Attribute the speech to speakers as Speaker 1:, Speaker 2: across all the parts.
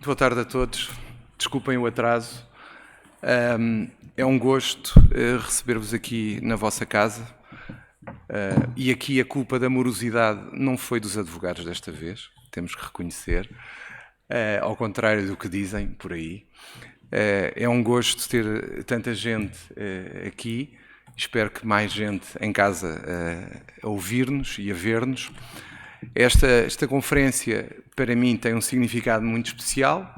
Speaker 1: Boa tarde a todos. Desculpem o atraso. É um gosto receber-vos aqui na vossa casa. E aqui a culpa da morosidade não foi dos advogados desta vez, temos que reconhecer, ao contrário do que dizem por aí. É um gosto ter tanta gente aqui. Espero que mais gente em casa a ouvir-nos e a ver-nos. Esta conferência, para mim, tem um significado muito especial.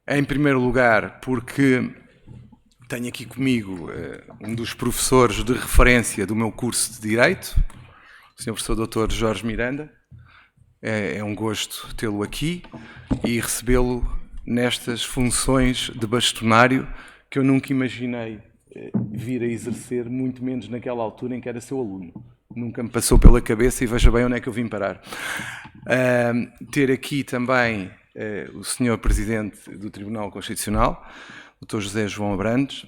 Speaker 1: Em primeiro lugar, porque tenho aqui comigo um dos professores de referência do meu curso de Direito, o Sr. Professor Dr. Jorge Miranda. É um gosto tê-lo aqui e recebê-lo nestas funções de bastonário que eu nunca imaginei vir a exercer, muito menos naquela altura em que era seu aluno. Nunca me passou pela cabeça e veja bem onde é que eu vim parar. Ter aqui também o Sr. Presidente do Tribunal Constitucional, Dr. José João Abrantes.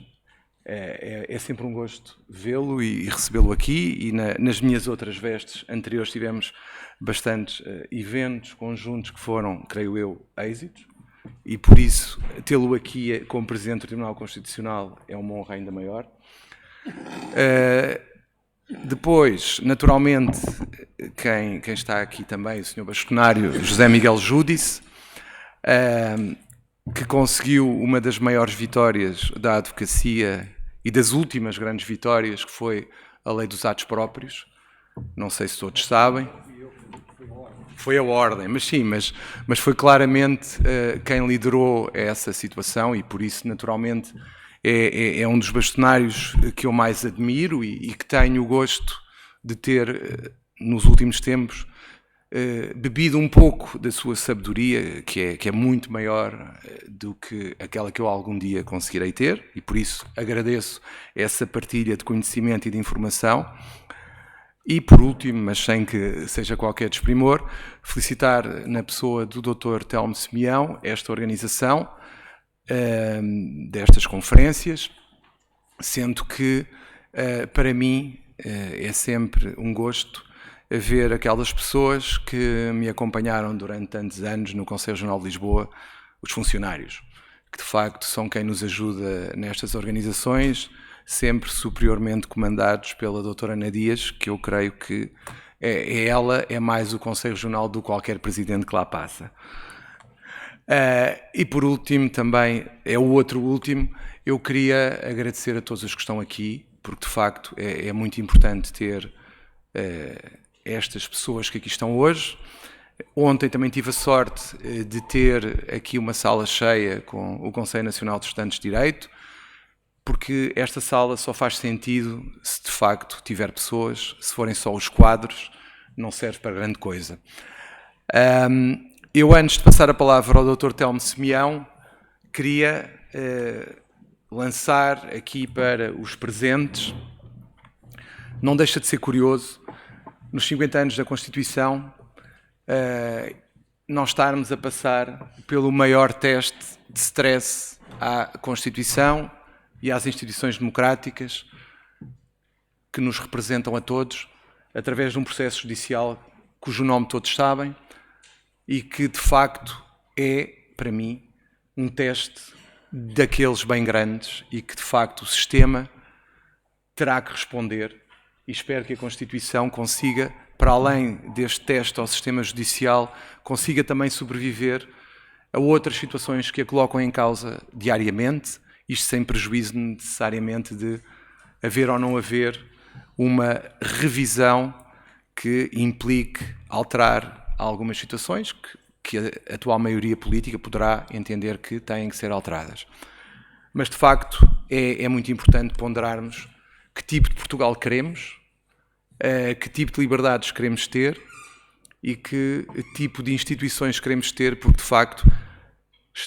Speaker 1: É sempre um gosto vê-lo e recebê-lo aqui, e nas minhas outras vestes anteriores tivemos bastantes eventos conjuntos que foram, creio eu, êxitos, e por isso tê-lo aqui como Presidente do Tribunal Constitucional é uma honra ainda maior. Depois, naturalmente, quem está aqui também, o Sr. Bastonário José Miguel Júdice, que conseguiu uma das maiores vitórias da advocacia e das últimas grandes vitórias, que foi a Lei dos Atos Próprios. Não sei se todos sabem. Foi a ordem, mas sim, mas foi claramente quem liderou essa situação e por isso, naturalmente, é um dos bastonários que eu mais admiro e que tenho o gosto de ter, nos últimos tempos, bebido um pouco da sua sabedoria, que é muito maior do que aquela que eu algum dia conseguirei ter, e por isso agradeço essa partilha de conhecimento e de informação. E, por último, mas sem que seja qualquer desprimor, felicitar na pessoa do Dr. Telmo Simeão esta organização destas conferências, sendo que, para mim, é sempre um gosto ver aquelas pessoas que me acompanharam durante tantos anos no Conselho Regional de Lisboa, os funcionários, que de facto são quem nos ajuda nestas organizações, sempre superiormente comandados pela doutora Ana Dias, que eu creio que ela é mais o Conselho Regional do que qualquer presidente que lá passa. E por último, também, é o outro último, eu queria agradecer a todos os que estão aqui, porque de facto é muito importante ter estas pessoas que aqui estão hoje. Ontem também tive a sorte de ter aqui uma sala cheia com o Conselho Nacional de Estudantes de Direito, porque esta sala só faz sentido se de facto tiver pessoas, se forem só os quadros, não serve para grande coisa. Eu, antes de passar a palavra ao Dr. Telmo Simeão, queria lançar aqui para os presentes, não deixa de ser curioso, nos 50 anos da Constituição, nós estarmos a passar pelo maior teste de stress à Constituição e às instituições democráticas que nos representam a todos, através de um processo judicial cujo nome todos sabem e que, de facto, é, para mim, um teste daqueles bem grandes e que, de facto, o sistema terá que responder, e espero que a Constituição consiga, para além deste teste ao sistema judicial, consiga também sobreviver a outras situações que a colocam em causa diariamente, isto sem prejuízo necessariamente de haver ou não haver uma revisão que implique alterar algumas situações que a atual maioria política poderá entender que têm que ser alteradas. Mas, de facto, é muito importante ponderarmos que tipo de Portugal queremos, que tipo de liberdades queremos ter e que tipo de instituições queremos ter, porque, de facto,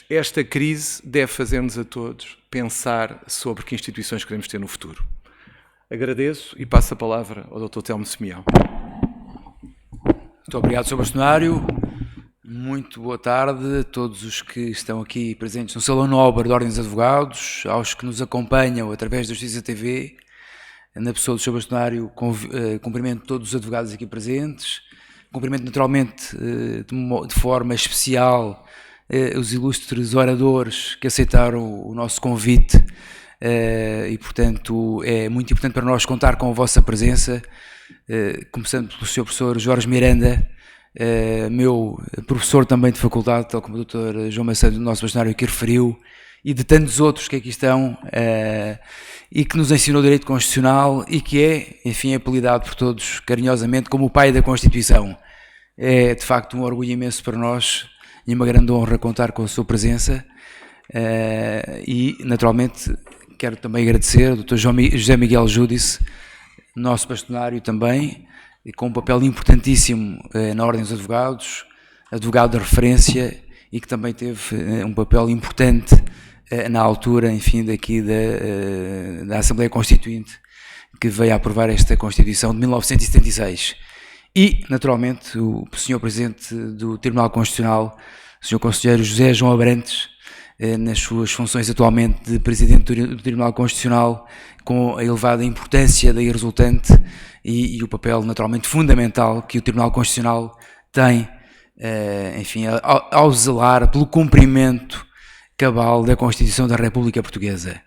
Speaker 1: esta crise deve fazer-nos a todos pensar sobre que instituições queremos ter no futuro. Agradeço e passo a palavra ao Dr. Telmo Simeão.
Speaker 2: Muito obrigado, Sr. Bastonário. Muito boa tarde a todos os que estão aqui presentes no Salão Nobre da Ordem dos Advogados, aos que nos acompanham através da Justiça TV. Na pessoa do Sr. Bastonário, cumprimento todos os advogados aqui presentes. Cumprimento naturalmente de forma especial os ilustres oradores que aceitaram o nosso convite e, portanto, é muito importante para nós contar com a vossa presença, começando pelo Sr. Professor Jorge Miranda, meu professor também de faculdade, tal como o Dr. João Macedo, nosso bastonário, aqui referiu, e de tantos outros que aqui estão, e que nos ensinou Direito Constitucional e que é, enfim, apelidado por todos carinhosamente como o pai da Constituição. É, de facto, um orgulho imenso para nós e uma grande honra contar com a sua presença e, naturalmente, quero também agradecer ao Dr. José Miguel Júdice, nosso bastonário também, com um papel importantíssimo na Ordem dos Advogados, advogado de referência e que também teve um papel importante na altura, enfim, daqui da Assembleia Constituinte, que veio a aprovar esta Constituição de 1976. E, naturalmente, o Sr. Presidente do Tribunal Constitucional, o Sr. Conselheiro José João Abrantes, nas suas funções atualmente de Presidente do Tribunal Constitucional, com a elevada importância daí resultante e o papel naturalmente fundamental que o Tribunal Constitucional tem, enfim, ao zelar pelo cumprimento cabal da Constituição da República Portuguesa.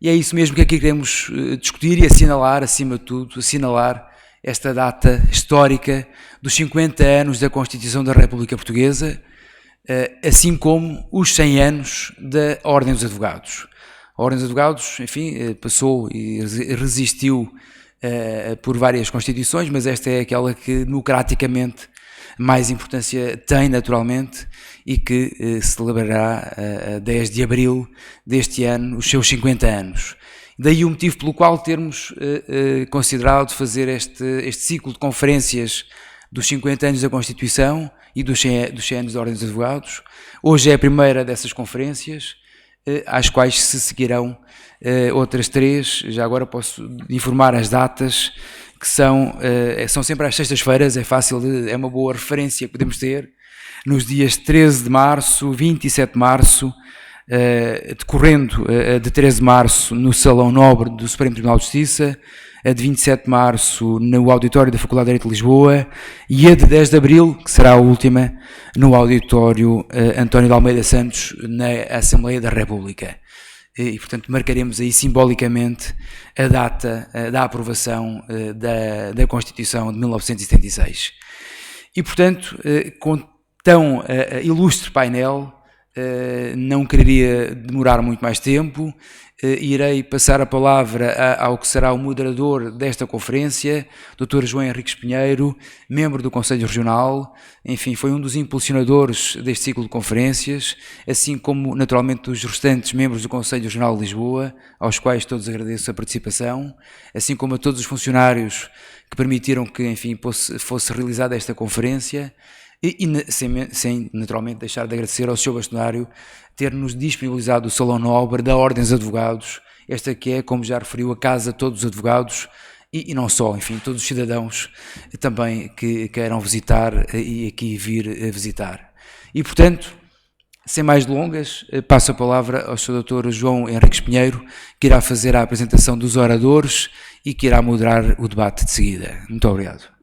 Speaker 2: E é isso mesmo que aqui queremos discutir e assinalar, acima de tudo, assinalar esta data histórica dos 50 anos da Constituição da República Portuguesa, assim como os 100 anos da Ordem dos Advogados. A Ordem dos Advogados, enfim, passou e resistiu por várias Constituições, mas esta é aquela que democraticamente mais importância tem, naturalmente, e que celebrará a 10 de abril deste ano os seus 50 anos. Daí o motivo pelo qual termos considerado fazer este ciclo de conferências dos 50 anos da Constituição e dos 100 anos da Ordem dos Advogados. Hoje é a primeira dessas conferências, às quais se seguirão outras 3. Já agora posso informar as datas, que são sempre às sextas-feiras, é uma boa referência que podemos ter, nos dias 13 de março, 27 de março, decorrendo de 13 de março no Salão Nobre do Supremo Tribunal de Justiça, a de 27 de março no auditório da Faculdade de Direito de Lisboa e a de 10 de abril, que será a última, no auditório António de Almeida Santos, na Assembleia da República. E, portanto, marcaremos aí simbolicamente a data da aprovação da Constituição de 1976. E, portanto, com tão ilustre painel, não quereria demorar muito mais tempo, irei passar a palavra ao que será o moderador desta conferência, Dr. João Henriques Pinheiro, membro do Conselho Regional, enfim, foi um dos impulsionadores deste ciclo de conferências, assim como, naturalmente, os restantes membros do Conselho Regional de Lisboa, aos quais todos agradeço a participação, assim como a todos os funcionários que permitiram que, enfim, fosse realizada esta conferência, e sem naturalmente deixar de agradecer ao Sr. Bastonário ter-nos disponibilizado o Salão Nobre da Ordem dos Advogados, esta que é, como já referiu, a casa de todos os advogados e não só, enfim, todos os cidadãos também que queiram visitar e aqui vir visitar. E, portanto, sem mais delongas, passo a palavra ao Sr. Dr. João Henriques Pinheiro, que irá fazer a apresentação dos oradores e que irá moderar o debate de seguida. Muito obrigado.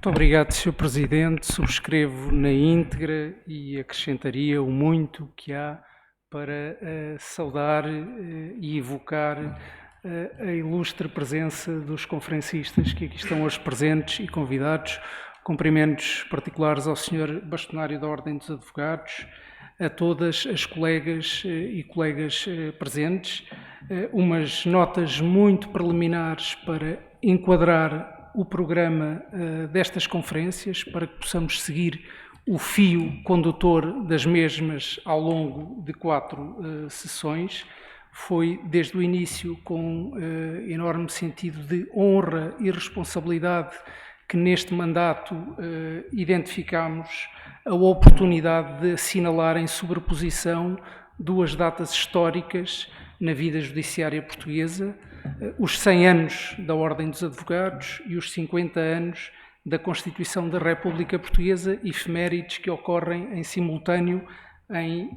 Speaker 3: Muito obrigado, Sr. Presidente. Subscrevo na íntegra e acrescentaria o muito que há para saudar e evocar a ilustre presença dos conferencistas que aqui estão hoje presentes e convidados. Cumprimentos particulares ao Sr. Bastonário da Ordem dos Advogados, a todas as colegas e colegas presentes. Umas notas muito preliminares para enquadrar o programa destas conferências, para que possamos seguir o fio condutor das mesmas ao longo de 4 sessões. Foi desde o início com enorme sentido de honra e responsabilidade que neste mandato identificámos a oportunidade de assinalar em sobreposição 2 datas históricas na vida judiciária portuguesa, os 100 anos da Ordem dos Advogados e os 50 anos da Constituição da República Portuguesa, efemérides que ocorrem em simultâneo em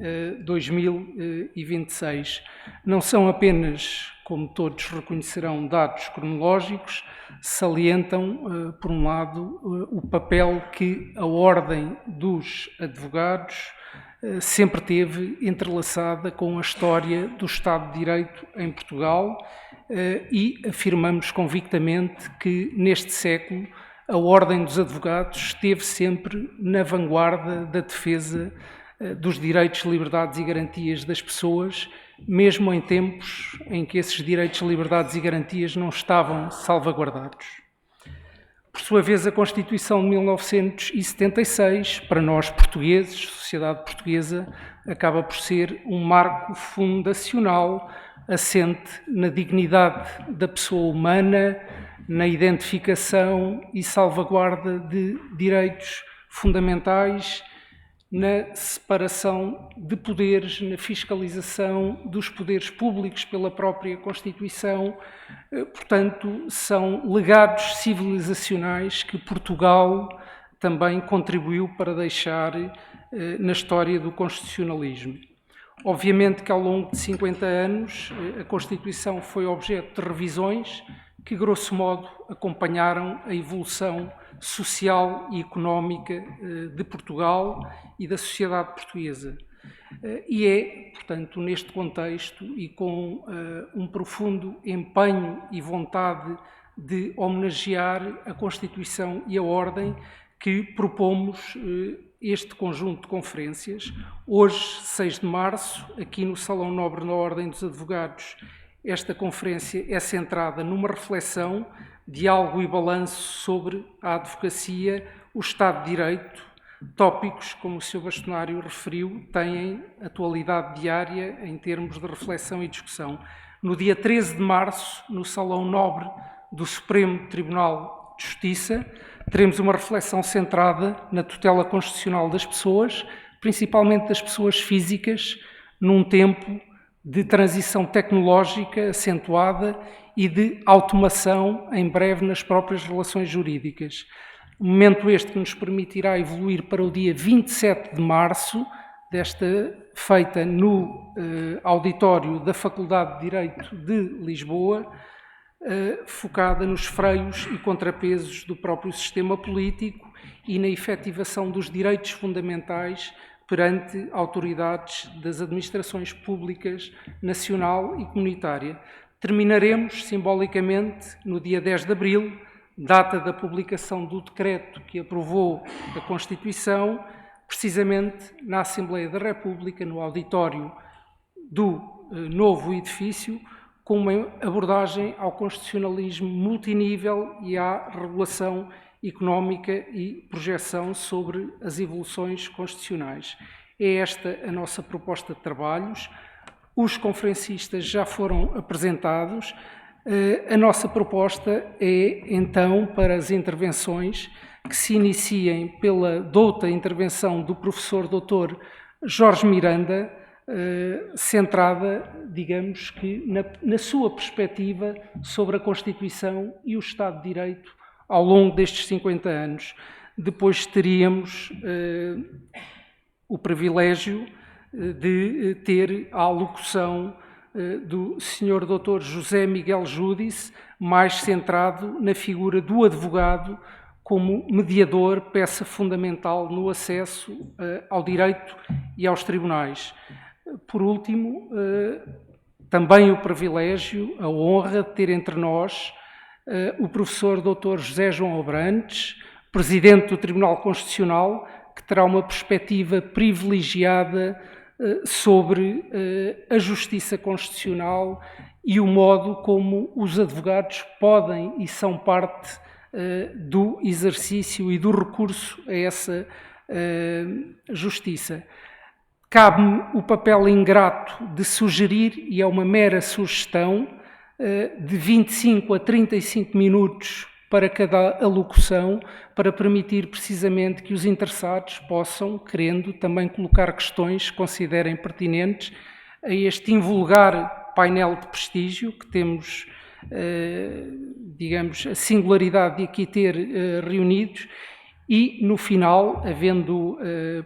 Speaker 3: 2026. Não são apenas, como todos reconhecerão, dados cronológicos, salientam, por um lado, o papel que a Ordem dos Advogados sempre teve entrelaçada com a história do Estado de Direito em Portugal e afirmamos convictamente que, neste século, a Ordem dos Advogados esteve sempre na vanguarda da defesa dos direitos, liberdades e garantias das pessoas, mesmo em tempos em que esses direitos, liberdades e garantias não estavam salvaguardados. Por sua vez, a Constituição de 1976, para nós portugueses, sociedade portuguesa, acaba por ser um marco fundacional assente na dignidade da pessoa humana, na identificação e salvaguarda de direitos fundamentais, na separação de poderes, na fiscalização dos poderes públicos pela própria Constituição. Portanto, são legados civilizacionais que Portugal também contribuiu para deixar na história do constitucionalismo. Obviamente que ao longo de 50 anos a Constituição foi objeto de revisões que, grosso modo, acompanharam a evolução social e económica de Portugal e da sociedade portuguesa. E é, portanto, neste contexto e com um profundo empenho e vontade de homenagear a Constituição e a Ordem que propomos este conjunto de conferências. Hoje, 6 de março, aqui no Salão Nobre da Ordem dos Advogados, esta conferência é centrada numa reflexão, diálogo e balanço sobre a advocacia, o Estado de Direito, tópicos, como o Sr. Bastonário referiu, têm atualidade diária em termos de reflexão e discussão. No dia 13 de março, no Salão Nobre do Supremo Tribunal de Justiça, teremos uma reflexão centrada na tutela constitucional das pessoas, principalmente das pessoas físicas, num tempo de transição tecnológica acentuada e de automação em breve nas próprias relações jurídicas. Momento este que nos permitirá evoluir para o dia 27 de março, feita no auditório da Faculdade de Direito de Lisboa, focada nos freios e contrapesos do próprio sistema político e na efetivação dos direitos fundamentais perante autoridades das administrações públicas nacional e comunitária. Terminaremos, simbolicamente, no dia 10 de abril, data da publicação do decreto que aprovou a Constituição, precisamente na Assembleia da República, no auditório do novo edifício, com uma abordagem ao constitucionalismo multinível e à regulação económica e projeção sobre as evoluções constitucionais. É esta a nossa proposta de trabalhos. Os conferencistas já foram apresentados. A nossa proposta é, então, para as intervenções que se iniciem pela douta intervenção do professor Dr. Jorge Miranda, centrada, digamos que, na sua perspectiva sobre a Constituição e o Estado de Direito ao longo destes 50 anos. Depois teríamos o privilégio de ter a alocução do Sr. Dr. José Miguel Júdice, mais centrado na figura do advogado como mediador, peça fundamental no acesso ao direito e aos tribunais. Por último, também o privilégio, a honra de ter entre nós o professor Dr. José João Abrantes, presidente do Tribunal Constitucional, que terá uma perspectiva privilegiada sobre a justiça constitucional e o modo como os advogados podem e são parte do exercício e do recurso a essa justiça. Cabe-me o papel ingrato de sugerir, e é uma mera sugestão, de 25 a 35 minutos para cada alocução, para permitir precisamente que os interessados possam, querendo, também colocar questões que considerem pertinentes a este invulgar painel de prestígio que temos, digamos, a singularidade de aqui ter reunidos e, no final, havendo,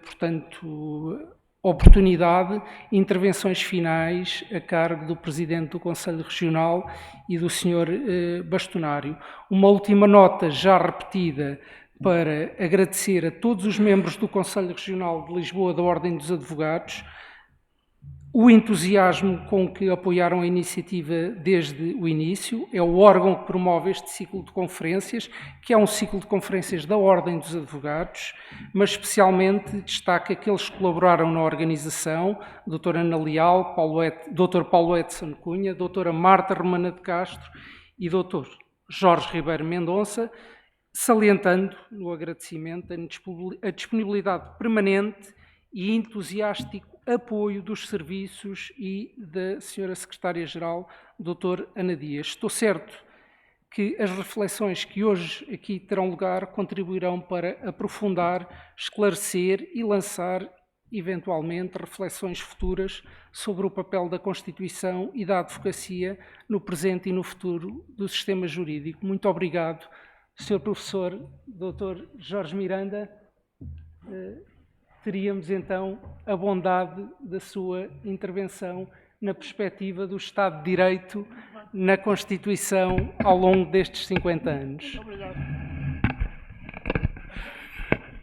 Speaker 3: portanto, oportunidade, intervenções finais a cargo do Presidente do Conselho Regional e do Sr. Bastonário. Uma última nota já repetida para agradecer a todos os membros do Conselho Regional de Lisboa da Ordem dos Advogados o entusiasmo com que apoiaram a iniciativa desde o início. É o órgão que promove este ciclo de conferências, que é um ciclo de conferências da Ordem dos Advogados, mas especialmente destaca aqueles que colaboraram na organização, a doutora Ana Leal, Dr. Paulo Edson Cunha, doutora Marta Romana de Castro e Dr. Jorge Ribeiro Mendonça, salientando no agradecimento a disponibilidade permanente e entusiástico apoio dos serviços e da Sra. Secretária-Geral, Dr. Ana Dias. Estou certo que as reflexões que hoje aqui terão lugar contribuirão para aprofundar, esclarecer e lançar, eventualmente, reflexões futuras sobre o papel da Constituição e da advocacia no presente e no futuro do sistema jurídico. Muito obrigado, Sr. Professor Dr. Jorge Miranda. Teríamos então a bondade da sua intervenção na perspectiva do Estado de Direito na Constituição ao longo destes 50 anos.
Speaker 4: Obrigado.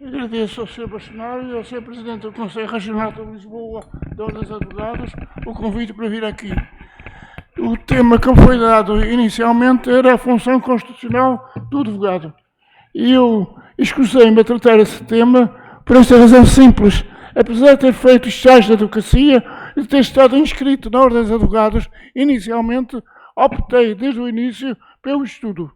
Speaker 4: Agradeço ao Sr. Bastonário e ao Sr. Presidente do Conselho Regional de Lisboa da Ordem dos Advogados o convite para vir aqui. O tema que foi dado inicialmente era a função constitucional do advogado. E eu escusei-me a tratar esse tema por esta razão simples. Apesar de ter feito estágio de advocacia e de ter estado inscrito na Ordem dos Advogados, inicialmente optei desde o início pelo estudo.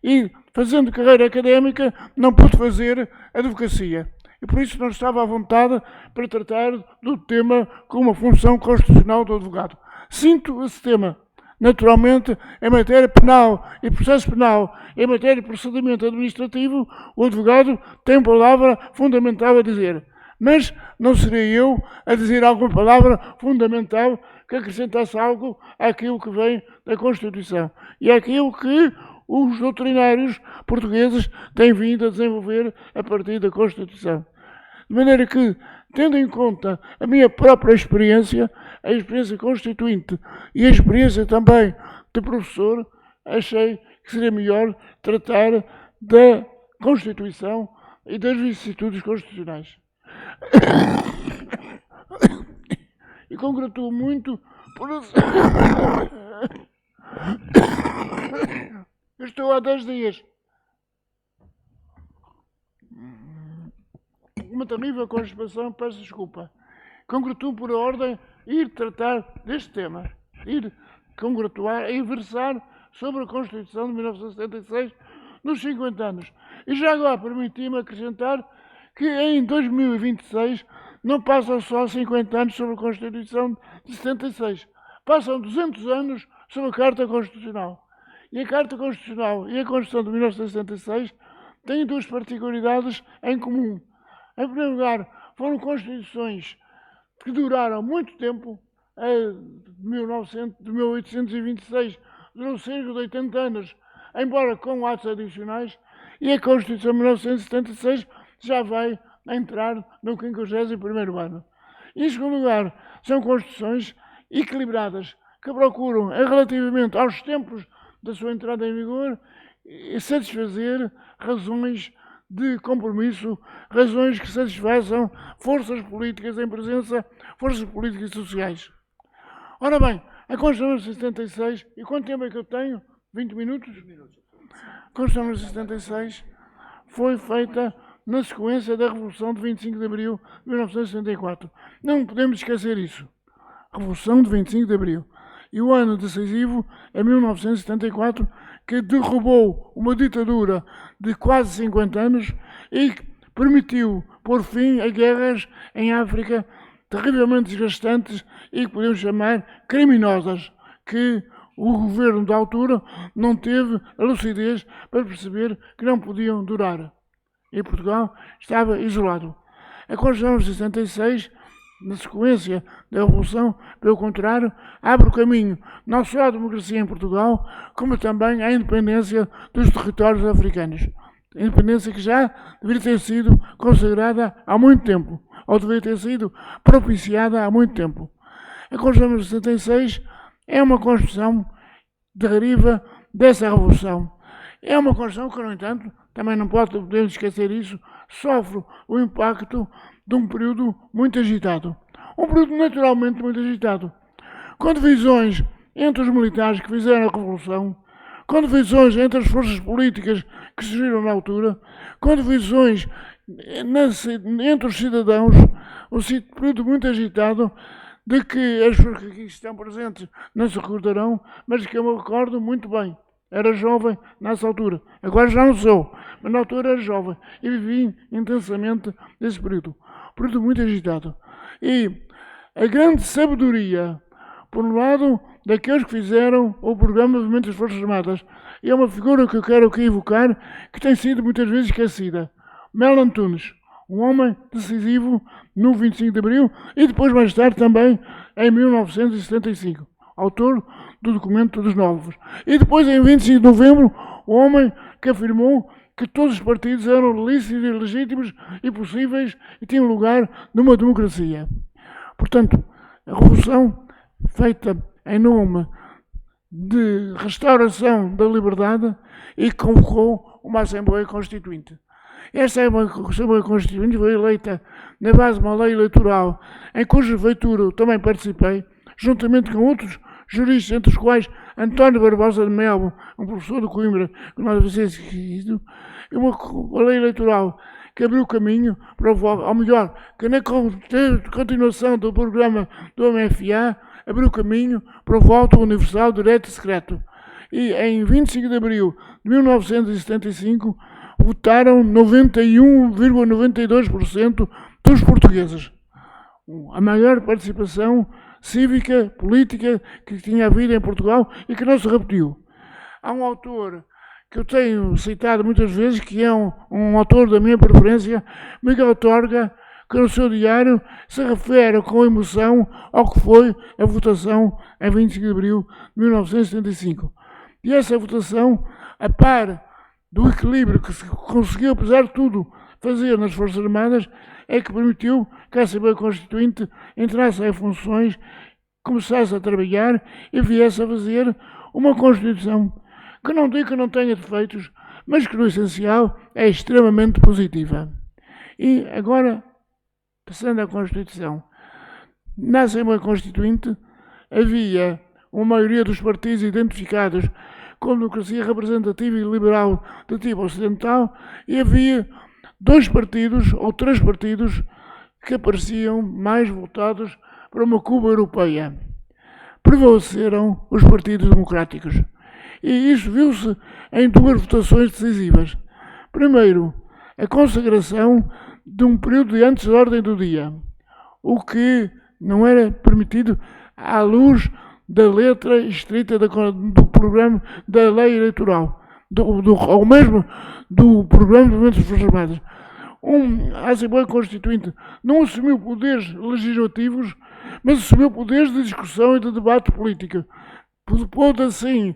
Speaker 4: E, fazendo carreira académica, não pude fazer advocacia. E por isso não estava à vontade para tratar do tema como uma função constitucional do advogado. Sinto esse tema. Naturalmente, em matéria penal e processo penal, em matéria de procedimento administrativo, o advogado tem palavra fundamental a dizer. Mas não serei eu a dizer alguma palavra fundamental que acrescentasse algo àquilo que vem da Constituição e àquilo que os doutrinários portugueses têm vindo a desenvolver a partir da Constituição. De maneira que, tendo em conta a minha própria experiência, a experiência constituinte e a experiência também de professor, achei que seria melhor tratar da Constituição e das vicissitudes constitucionais. E congratulo muito por... Eu estou há 10 dias. Uma terrível constipação, peço desculpa. Congratulo por a ordem ir tratar deste tema, ir congratular e versar sobre a Constituição de 1976 nos 50 anos. E já agora permiti-me acrescentar que em 2026 não passam só 50 anos sobre a Constituição de 76, passam 200 anos sobre a Carta Constitucional. E a Carta Constitucional e a Constituição de 1976 têm duas particularidades em comum. Em primeiro lugar, foram constituições que duraram muito tempo, de 1826, durou cerca de 80 anos, embora com atos adicionais, e a Constituição de 1976 já vai entrar no 51º ano. Em segundo lugar, são constituições equilibradas, que procuram, relativamente aos tempos da sua entrada em vigor, satisfazer razões de compromisso, razões que satisfaçam forças políticas em presença, forças políticas e sociais. Ora bem, a Constituição de 76, e quanto tempo é que eu tenho? 20 minutos? A Constituição de 76 foi feita na sequência da Revolução de 25 de Abril de 1964. Não podemos esquecer isso. Revolução de 25 de Abril. E o ano decisivo é 1974, que derrubou uma ditadura de quase 50 anos e permitiu pôr fim a guerras em África terrivelmente desgastantes e que podemos chamar criminosas, que o governo da altura não teve a lucidez para perceber que não podiam durar. E Portugal estava isolado. A Constituição de 66, na sequência da Revolução, pelo contrário, abre o caminho não só à democracia em Portugal, como também à independência dos territórios africanos. Independência que já deveria ter sido consagrada há muito tempo. ou deveria ter sido, propiciada há muito tempo. A Constituição de 76 é uma Constituição de deriva dessa Revolução. É uma Constituição que, no entanto, também não podemos esquecer isso, sofre o impacto de um período muito agitado. Um período naturalmente muito agitado. Com divisões entre os militares que fizeram a Revolução, com divisões entre as forças políticas que surgiram na altura, com divisões entre os cidadãos, um período muito agitado, de que as pessoas que aqui estão presentes não se recordarão, mas que eu me recordo muito bem. Era jovem nessa altura. Agora já não sou, mas na altura era jovem e vivi intensamente esse período. Período muito agitado. E a grande sabedoria, por um lado, daqueles que fizeram o programa de Movimento das Forças Armadas. E é uma figura que eu quero aqui evocar, que tem sido muitas vezes esquecida. Melo Antunes, um homem decisivo no 25 de Abril e depois mais tarde também em 1975, autor do documento dos novos. E depois em 25 de Novembro, o homem que afirmou que todos os partidos eram lícitos e legítimos e possíveis e tinham lugar numa democracia. Portanto, a Revolução feita em nome de restauração da liberdade e convocou uma Assembleia Constituinte. Esta Assembleia Constituinte foi eleita na base de uma lei eleitoral em cuja feitura eu também participei, juntamente com outros juristas, entre os quais António Barbosa de Melo, um professor de Coimbra, que nós fizemos isso, e uma lei eleitoral que abriu caminho para o voto, ou melhor, que na continuação do programa do MFA, abriu caminho para o voto universal, direto e secreto. E em 25 de abril de 1975, votaram 91,92% dos portugueses. A maior participação cívica, política que tinha havido em Portugal e que não se repetiu. Há um autor que eu tenho citado muitas vezes, que é um autor da minha preferência, Miguel Torga, que no seu diário se refere com emoção ao que foi a votação em 25 de abril de 1975. E essa votação, a par do equilíbrio que se conseguiu, apesar de tudo, fazer nas Forças Armadas, é que permitiu que a Assembleia Constituinte entrasse em funções, começasse a trabalhar e viesse a fazer uma Constituição que não digo que não tenha defeitos, mas que no essencial é extremamente positiva. E agora, passando à Constituição, na Assembleia Constituinte havia uma maioria dos partidos identificados com a democracia representativa e liberal de tipo ocidental e havia 2 partidos ou 3 partidos que apareciam mais voltados para uma Cuba europeia. Prevaleceram os partidos democráticos. E isso viu-se em 2 votações decisivas. Primeiro, a consagração de um período de antes da ordem do dia, o que não era permitido à luz da letra estrita do programa da lei eleitoral, ou mesmo do programa de movimentos das Forças Armadas. A Assembleia Constituinte não assumiu poderes legislativos, mas assumiu poderes de discussão e de debate político. Pôde assim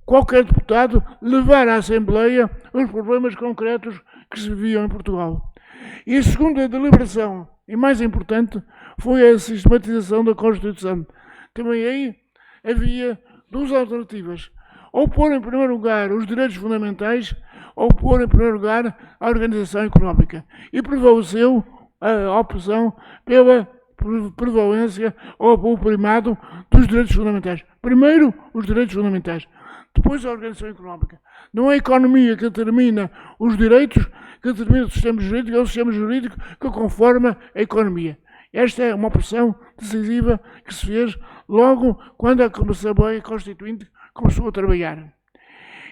Speaker 4: qualquer deputado levar à Assembleia os problemas concretos que se viviam em Portugal. E a segunda deliberação, e mais importante, foi a sistematização da Constituição. Também aí havia 2 alternativas. Ou pôr em primeiro lugar os direitos fundamentais, ou pôr em primeiro lugar a organização económica. E prevaleceu a opção pela prevalência ou o primado dos direitos fundamentais. Primeiro, os direitos fundamentais. Depois, a organização económica. Não é a economia que determina os direitos, que determina o sistema jurídico, é o sistema jurídico que conforma a economia. Esta é uma opção decisiva que se fez logo quando a Assembleia Constituinte começou a trabalhar.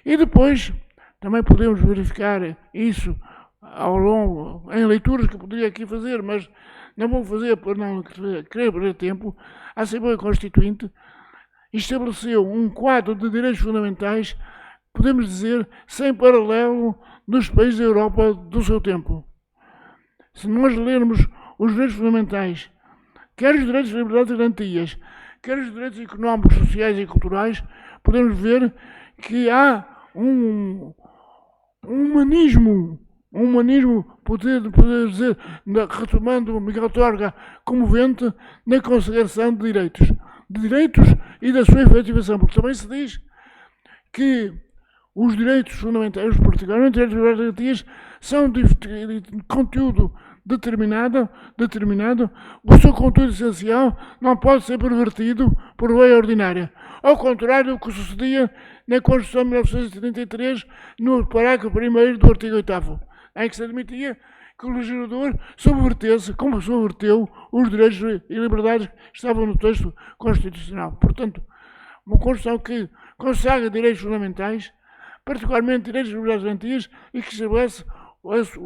Speaker 4: E depois, também podemos verificar isso ao longo, em leituras que eu poderia aqui fazer, mas não vou fazer por não querer perder tempo. A Assembleia Constituinte estabeleceu um quadro de direitos fundamentais, podemos dizer, sem paralelo nos países da Europa do seu tempo. Se nós lermos os direitos fundamentais, quer os direitos de liberdade e garantias, quer os direitos económicos, sociais e culturais, podemos ver que há um humanismo um humanismo, poder dizer, retomando o Miguel Torga, comovente na consagração de direitos e da sua efetivação, porque também se diz que os direitos fundamentais, particularmente os direitos e garantias, são de conteúdo determinado, o seu conteúdo essencial não pode ser pervertido por lei ordinária. Ao contrário do que sucedia na Constituição de 1933, no parágrafo 1º do artigo 8º, em que se admitia que o legislador subvertesse, como subverteu, os direitos e liberdades que estavam no texto constitucional. Portanto, uma Constituição que consagra direitos fundamentais, particularmente direitos e liberdades e garantias, e que estabelece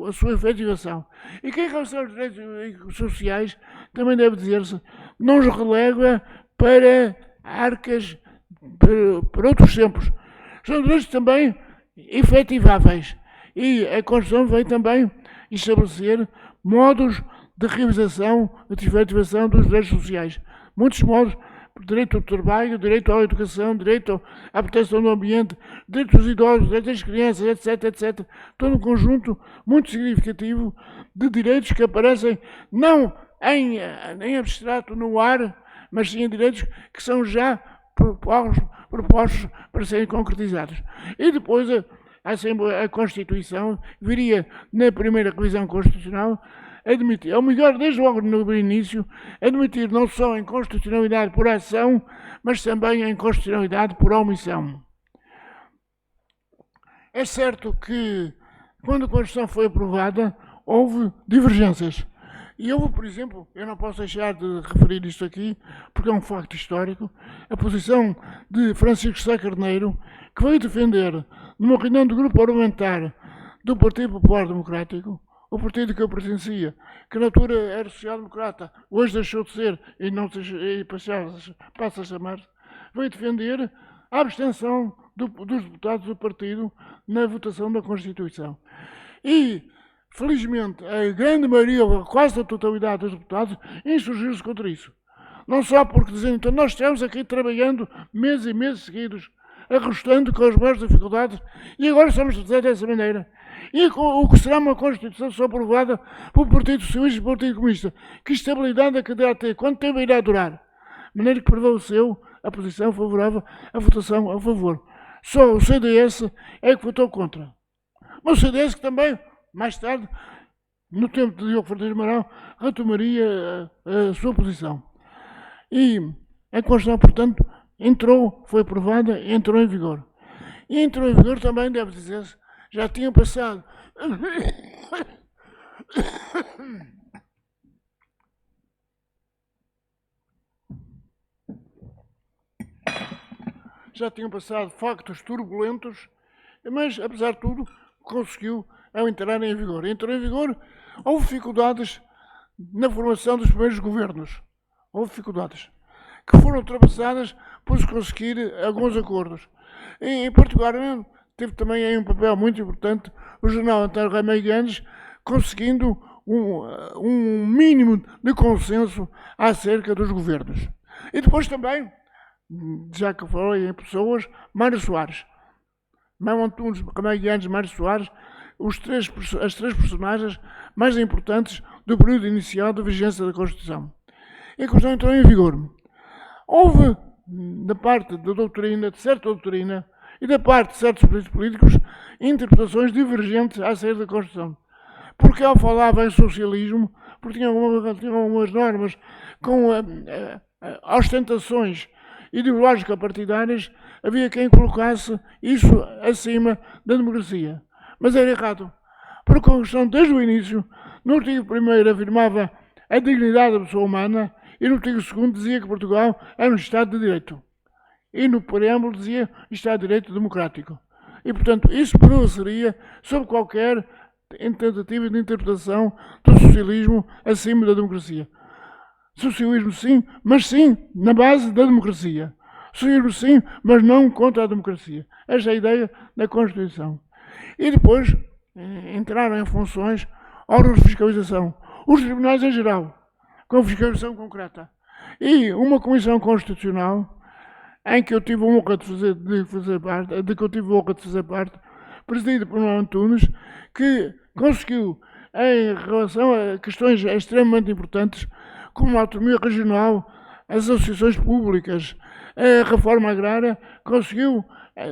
Speaker 4: a sua efetivação. E que em relação aos direitos sociais, também deve dizer-se, não os relega para arcas, para outros tempos. São direitos também efetiváveis. E a Constituição vem também estabelecer modos de realização, de efetivação dos direitos sociais. Muitos modos: direito ao trabalho, direito à educação, direito à proteção do ambiente, direito dos idosos, direito das crianças, etc. Todo um conjunto muito significativo de direitos que aparecem não em abstrato no ar, mas sim em direitos que são já propostos para serem concretizados. E depois a Constituição viria na primeira revisão constitucional admitir, ou melhor, desde logo no início, admitir não só a inconstitucionalidade por ação, mas também a inconstitucionalidade por omissão. É certo que, quando a Constituição foi aprovada, houve divergências. E houve, por exemplo, eu não posso deixar de referir isto aqui, porque é um facto histórico, a posição de Francisco Sá Carneiro, que veio defender, numa reunião do grupo parlamentar do Partido Popular Democrático, o partido que eu pertencia, que na altura era social-democrata, hoje deixou de ser e passa a chamar-se, veio defender a abstenção dos deputados do partido na votação da Constituição. E, felizmente, a grande maioria, quase a totalidade dos deputados, insurgiu-se contra isso. Não só porque dizendo, então, nós estamos aqui trabalhando meses e meses seguidos, arrostando com as maiores dificuldades, e agora estamos a dizer dessa maneira. E o que será uma Constituição só aprovada pelo Partido Socialista e pelo Partido Comunista? Que estabilidade é que deverá ter? Quanto tempo irá durar? De maneira que prevaleceu a posição favorável, a votação a favor. Só o CDS é que votou contra. Mas o CDS que também, mais tarde, no tempo de Diogo Freitas Amaral, retomaria a sua posição. E a Constituição, portanto, foi aprovada e entrou em vigor. E entrou em vigor também, deve dizer-se, já tinham passado factos turbulentos, mas, apesar de tudo, conseguiu ao entrar em vigor. Entrou em vigor, houve dificuldades na formação dos primeiros governos. Houve dificuldades que foram ultrapassadas por se conseguir alguns acordos. Em particular, teve também aí um papel muito importante o general António Rameganes, conseguindo um mínimo de consenso acerca dos governos. E depois também, já que falei em pessoas, Mário Soares. Manuel Antunes, Rameganes, Mário Soares, as três personagens mais importantes do período inicial da vigência da Constituição. E a Constituição entrou em vigor. Houve, da parte da doutrina, de certa doutrina, e da parte de certos partidos políticos, interpretações divergentes acerca da Constituição. Porque ela falava em socialismo, porque tinha algumas normas com ostentações ideológicas partidárias, havia quem colocasse isso acima da democracia. Mas era errado, porque a Constituição, desde o início, no artigo 1º afirmava a dignidade da pessoa humana e no artigo 2º dizia que Portugal era um Estado de Direito. E no preâmbulo dizia Estado de Direito Democrático. E, portanto, isso prevaleceria sobre qualquer tentativa de interpretação do socialismo acima da democracia. Socialismo sim, mas sim na base da democracia. Socialismo sim, mas não contra a democracia. Esta é a ideia da Constituição. E depois entraram em funções órgãos de fiscalização. Os tribunais em geral, com fiscalização concreta. E uma comissão constitucional em que eu tive a honra de fazer parte, presidida por Manuel Antunes, que conseguiu, em relação a questões extremamente importantes, como a autonomia regional, as associações públicas, a reforma agrária, conseguiu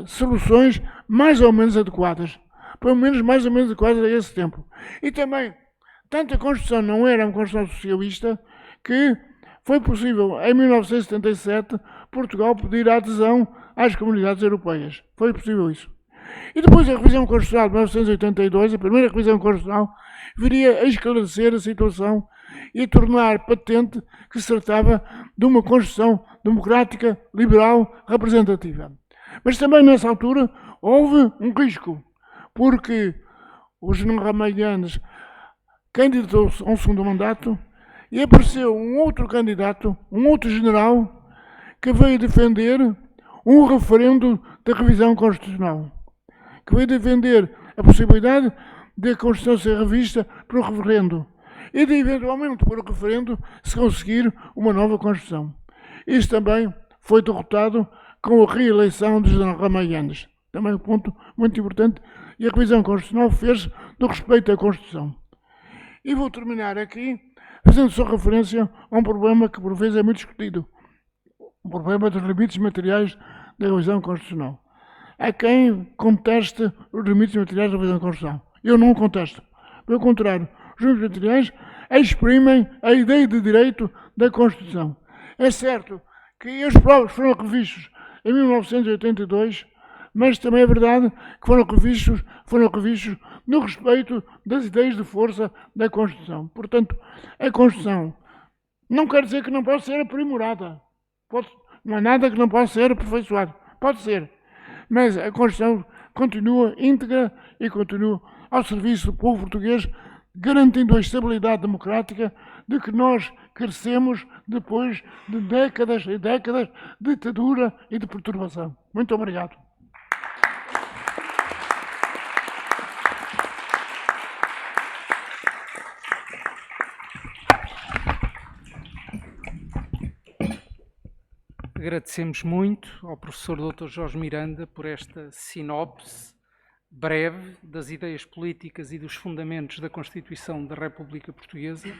Speaker 4: soluções mais ou menos adequadas. Pelo menos mais ou menos adequadas a esse tempo. E também, tanto a Constituição não era uma Constituição socialista, que foi possível, em 1977, Portugal pedir a adesão às comunidades europeias. Foi possível isso. E depois a revisão constitucional de 1982, a primeira revisão constitucional, viria a esclarecer a situação e a tornar patente que se tratava de uma Constituição democrática, liberal, representativa. Mas também nessa altura houve um risco, porque o general Ramalhianes candidatou-se a um segundo mandato e apareceu um outro candidato, um outro general, que veio defender um referendo da revisão constitucional, que veio defender a possibilidade de a Constituição ser revista por um referendo e de, eventualmente, por um referendo, se conseguir uma nova Constituição. Isso também foi derrotado com a reeleição do general Ramalhianes. Também um ponto muito importante. E a revisão constitucional fez do respeito à Constituição. E vou terminar aqui fazendo só referência a um problema que por vezes é muito discutido. O problema dos limites materiais da revisão constitucional. Há quem conteste os limites materiais da revisão constitucional. Eu não contesto. Pelo contrário, os limites materiais exprimem a ideia de direito da Constituição. É certo que estes próprios foram revistos em 1982, mas também é verdade que foram revistos no respeito das ideias de força da Constituição. Portanto, a Constituição não quer dizer que não possa ser aprimorada. Não há nada que não possa ser aperfeiçoado. Pode ser. Mas a Constituição continua íntegra e continua ao serviço do povo português, garantindo a estabilidade democrática de que nós crescemos depois de décadas e décadas de ditadura e de perturbação. Muito obrigado.
Speaker 3: Agradecemos muito ao professor Dr. Jorge Miranda por esta sinopse breve das ideias políticas e dos fundamentos da Constituição da República Portuguesa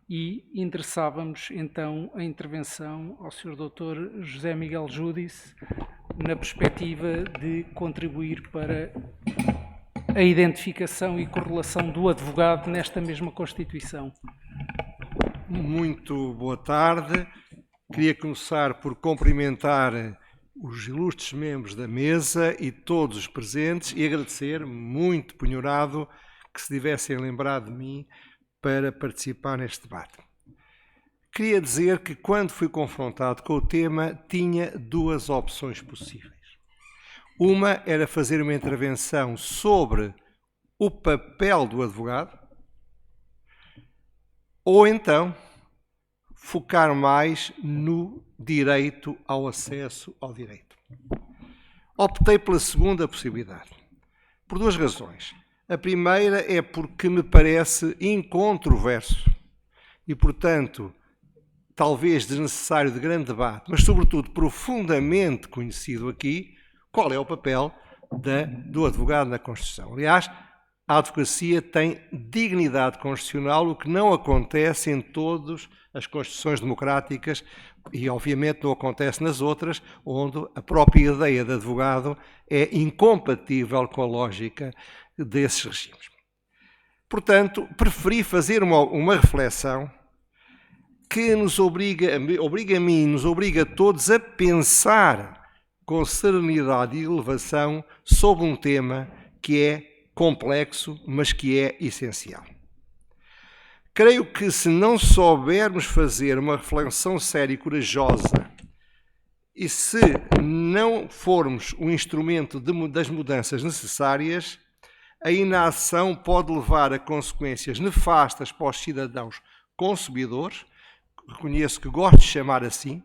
Speaker 3: e endereçávamos então a intervenção ao Sr. Dr. José Miguel Júdice na perspectiva de contribuir para a identificação e correlação do advogado nesta mesma Constituição.
Speaker 5: Muito boa tarde. Queria começar por cumprimentar os ilustres membros da mesa e todos os presentes e agradecer, muito penhorado, que se tivessem lembrado de mim para participar neste debate. Queria dizer que, quando fui confrontado com o tema, tinha duas opções possíveis. Uma era fazer uma intervenção sobre o papel do advogado, ou então focar mais no direito ao acesso ao direito. Optei pela segunda possibilidade, por duas razões. A primeira é porque me parece incontroverso e, portanto, talvez desnecessário de grande debate, mas, sobretudo, profundamente conhecido aqui, qual é o papel do advogado na Constituição. Aliás, a advocacia tem dignidade constitucional, o que não acontece em todas as constituições democráticas e, obviamente, não acontece nas outras, onde a própria ideia de advogado é incompatível com a lógica desses regimes. Portanto, preferi fazer uma reflexão que nos obriga a mim, nos obriga a todos a pensar com serenidade e elevação sobre um tema que é complexo, mas que é essencial. Creio que, se não soubermos fazer uma reflexão séria e corajosa e se não formos um instrumento das mudanças necessárias, a inação pode levar a consequências nefastas para os cidadãos consumidores. Reconheço que gosto de chamar assim.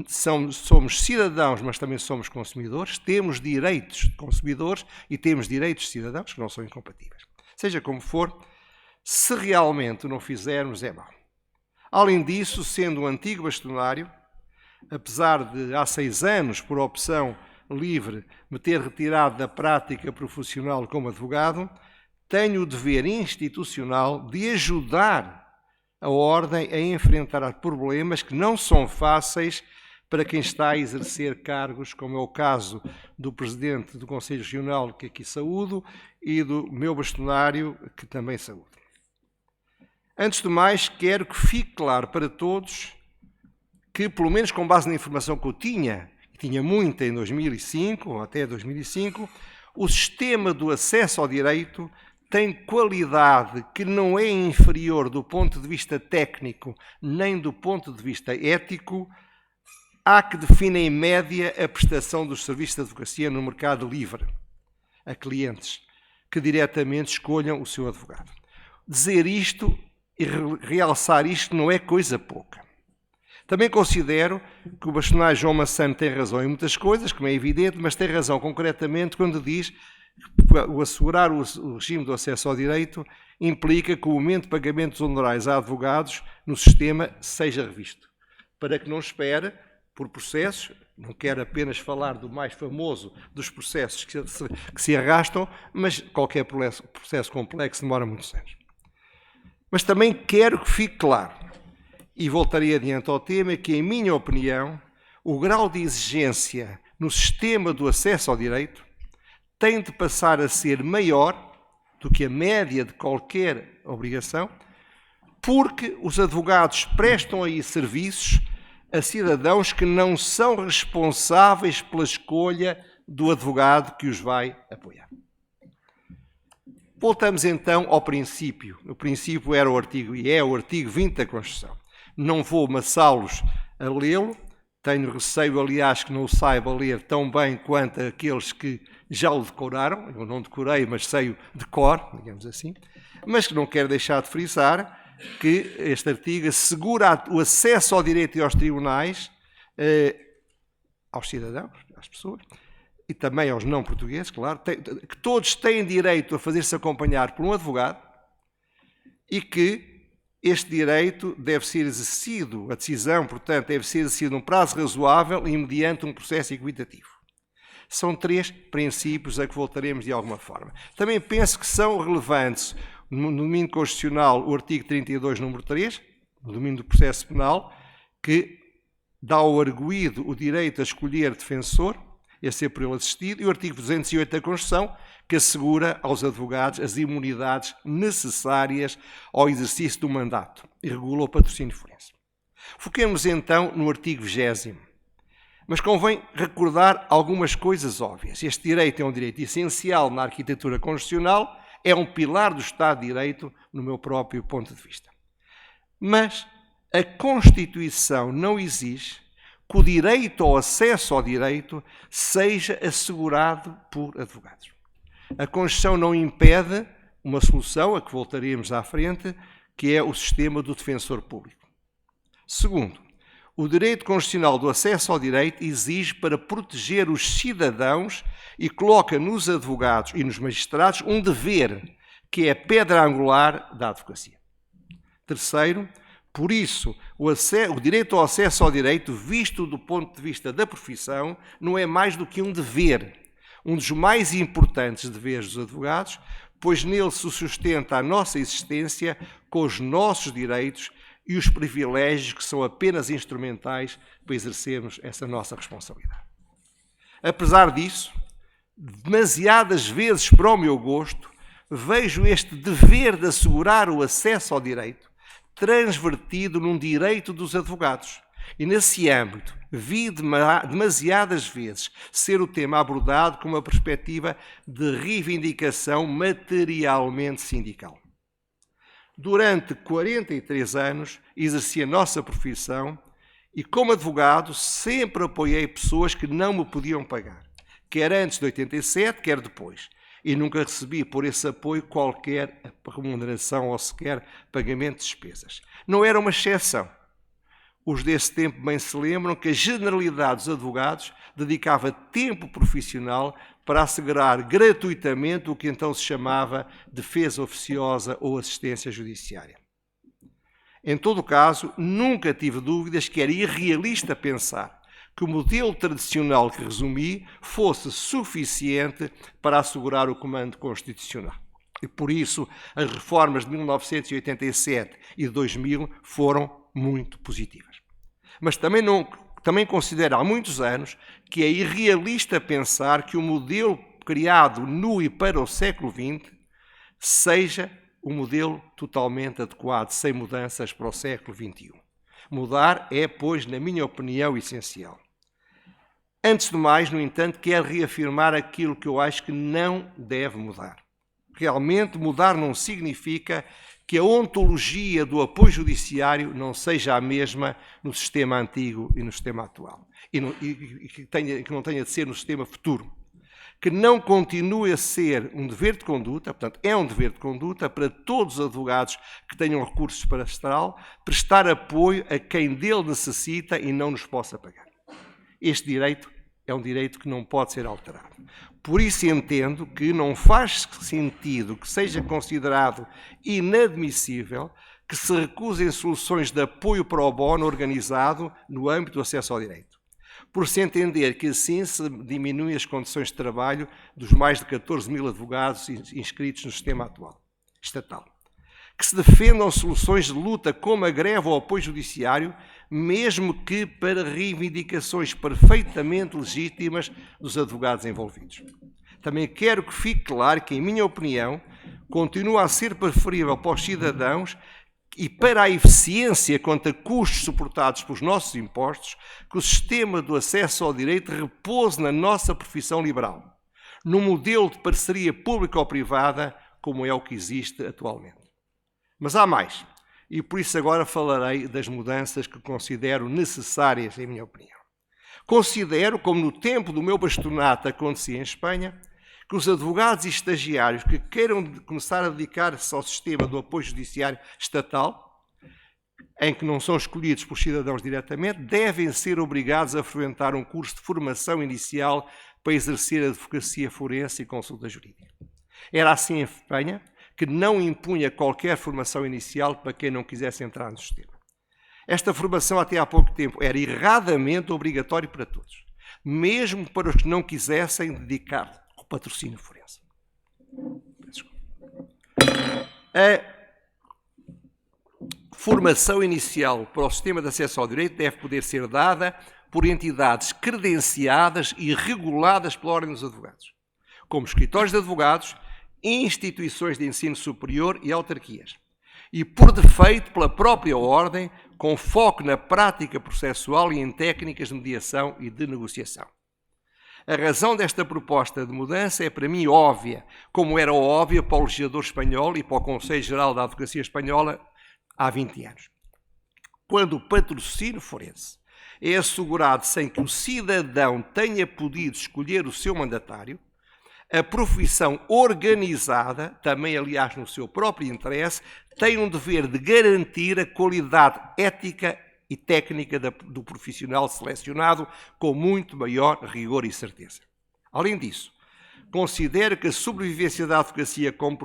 Speaker 5: Somos cidadãos, mas também somos consumidores. Temos direitos de consumidores e temos direitos de cidadãos que não são incompatíveis. Seja como for, se realmente o não fizermos, é mau. Além disso, sendo um antigo bastonário, apesar de há 6 anos, por opção livre, me ter retirado da prática profissional como advogado, tenho o dever institucional de ajudar a Ordem a enfrentar problemas que não são fáceis para quem está a exercer cargos, como é o caso do Presidente do Conselho Regional, que aqui saúdo, e do meu bastonário, que também saúdo. Antes de mais, quero que fique claro para todos que, pelo menos com base na informação que eu tinha muita em 2005, ou até 2005, o sistema do acesso ao direito tem qualidade que não é inferior do ponto de vista técnico nem do ponto de vista ético à que define em média a prestação dos serviços de advocacia no mercado livre a clientes que diretamente escolham o seu advogado. Dizer isto e realçar isto não é coisa pouca. Também considero que o bastonário João Massano tem razão em muitas coisas, como é evidente, mas tem razão concretamente quando diz o assegurar o regime do acesso ao direito implica que o aumento de pagamento dos honorários a advogados no sistema seja revisto, para que não espere por processos, não quero apenas falar do mais famoso dos processos que se arrastam, mas qualquer processo complexo demora muitos anos. Mas também quero que fique claro, e voltarei adiante ao tema, que, em minha opinião, o grau de exigência no sistema do acesso ao direito tem de passar a ser maior do que a média de qualquer obrigação, porque os advogados prestam aí serviços a cidadãos que não são responsáveis pela escolha do advogado que os vai apoiar. Voltamos então ao princípio. O princípio era o artigo, e é o artigo 20 da Constituição. Não vou amassá-los a lê-lo, tenho receio, aliás, que não o saiba ler tão bem quanto aqueles que já o decoraram. Eu não decorei, mas sei-o de cor, digamos assim. Mas que não quero deixar de frisar que este artigo assegura o acesso ao direito e aos tribunais aos cidadãos, às pessoas, e também aos não portugueses, claro, que todos têm direito a fazer-se acompanhar por um advogado e que este direito deve ser exercido, a decisão, portanto, deve ser exercida num prazo razoável e mediante um processo equitativo. São 3 princípios a que voltaremos de alguma forma. Também penso que são relevantes no domínio constitucional o artigo 32, número 3, no domínio do processo penal, que dá ao arguido o direito a escolher defensor e a ser por ele assistido, e o artigo 208 da Constituição, que assegura aos advogados as imunidades necessárias ao exercício do mandato e regula o patrocínio forense. Foquemos então no artigo 20º. Mas convém recordar algumas coisas óbvias. Este direito é um direito essencial na arquitetura constitucional, é um pilar do Estado de Direito, no meu próprio ponto de vista. Mas a Constituição não exige que o direito ao acesso ao direito seja assegurado por advogados. A Constituição não impede uma solução, a que voltaremos à frente, que é o sistema do defensor público. Segundo, o direito constitucional do acesso ao direito exige para proteger os cidadãos e coloca nos advogados e nos magistrados um dever, que é a pedra angular da advocacia. Terceiro, por isso, o direito ao acesso ao direito, visto do ponto de vista da profissão, não é mais do que um dever, um dos mais importantes deveres dos advogados, pois nele se sustenta a nossa existência com os nossos direitos e os privilégios que são apenas instrumentais para exercermos essa nossa responsabilidade. Apesar disso, demasiadas vezes, para o meu gosto, vejo este dever de assegurar o acesso ao direito transvertido num direito dos advogados. E nesse âmbito, vi demasiadas vezes ser o tema abordado com uma perspectiva de reivindicação materialmente sindical. Durante 43 anos, exerci a nossa profissão e, como advogado, sempre apoiei pessoas que não me podiam pagar, quer antes de 87, quer depois. E nunca recebi por esse apoio qualquer remuneração ou sequer pagamento de despesas. Não era uma exceção. Os desse tempo bem se lembram que a generalidade dos advogados dedicava tempo profissional para assegurar gratuitamente o que então se chamava defesa oficiosa ou assistência judiciária. Em todo caso, nunca tive dúvidas que era irrealista pensar que o modelo tradicional que resumi fosse suficiente para assegurar o comando constitucional. E por isso as reformas de 1987 e de 2000 foram muito positivas. Mas também considero há muitos anos que é irrealista pensar que o modelo criado no e para o século XX seja um modelo totalmente adequado, sem mudanças para o século XXI. Mudar é, pois, na minha opinião, essencial. Antes de mais, no entanto, quero reafirmar aquilo que eu acho que não deve mudar. Realmente, mudar não significa que a ontologia do apoio judiciário não seja a mesma no sistema antigo e no sistema atual. E que não tenha de ser no sistema futuro. Que não continue a ser um dever de conduta, portanto, é um dever de conduta para todos os advogados que tenham recursos para prestar apoio a quem dele necessita e não nos possa pagar. Este direito é um direito que não pode ser alterado. Por isso entendo que não faz sentido que seja considerado inadmissível que se recusem soluções de apoio pro bono organizado no âmbito do acesso ao direito, por se entender que assim se diminuem as condições de trabalho dos mais de 14 mil advogados inscritos no sistema atual, estatal. Que se defendam soluções de luta como a greve ou o apoio judiciário, mesmo que para reivindicações perfeitamente legítimas dos advogados envolvidos. Também quero que fique claro que, em minha opinião, continua a ser preferível para os cidadãos e para a eficiência quanto a custos suportados pelos nossos impostos, que o sistema do acesso ao direito repouse na nossa profissão liberal, num modelo de parceria pública ou privada, como é o que existe atualmente. Mas há mais, e por isso agora falarei das mudanças que considero necessárias, em minha opinião. Considero, como no tempo do meu bastonato acontecia em Espanha, que os advogados e estagiários que queiram começar a dedicar-se ao sistema do apoio judiciário estatal, em que não são escolhidos por cidadãos diretamente, devem ser obrigados a frequentar um curso de formação inicial para exercer a advocacia forense e consulta jurídica. Era assim em Espanha, que não impunha qualquer formação inicial para quem não quisesse entrar no sistema. Esta formação até há pouco tempo era erradamente obrigatória para todos, mesmo para os que não quisessem dedicar ao patrocínio forense. A formação inicial para o sistema de acesso ao direito deve poder ser dada por entidades credenciadas e reguladas pela Ordem dos Advogados, como escritórios de advogados, instituições de ensino superior e autarquias, e por defeito pela própria Ordem, com foco na prática processual e em técnicas de mediação e de negociação. A razão desta proposta de mudança é para mim óbvia, como era óbvia para o legislador espanhol e para o Conselho Geral da Advocacia Espanhola há 20 anos. Quando o patrocínio forense é assegurado sem que o cidadão tenha podido escolher o seu mandatário, a profissão organizada, também aliás no seu próprio interesse, tem um dever de garantir a qualidade ética e técnica do profissional selecionado com muito maior rigor e certeza. Além disso, considero que a sobrevivência da advocacia como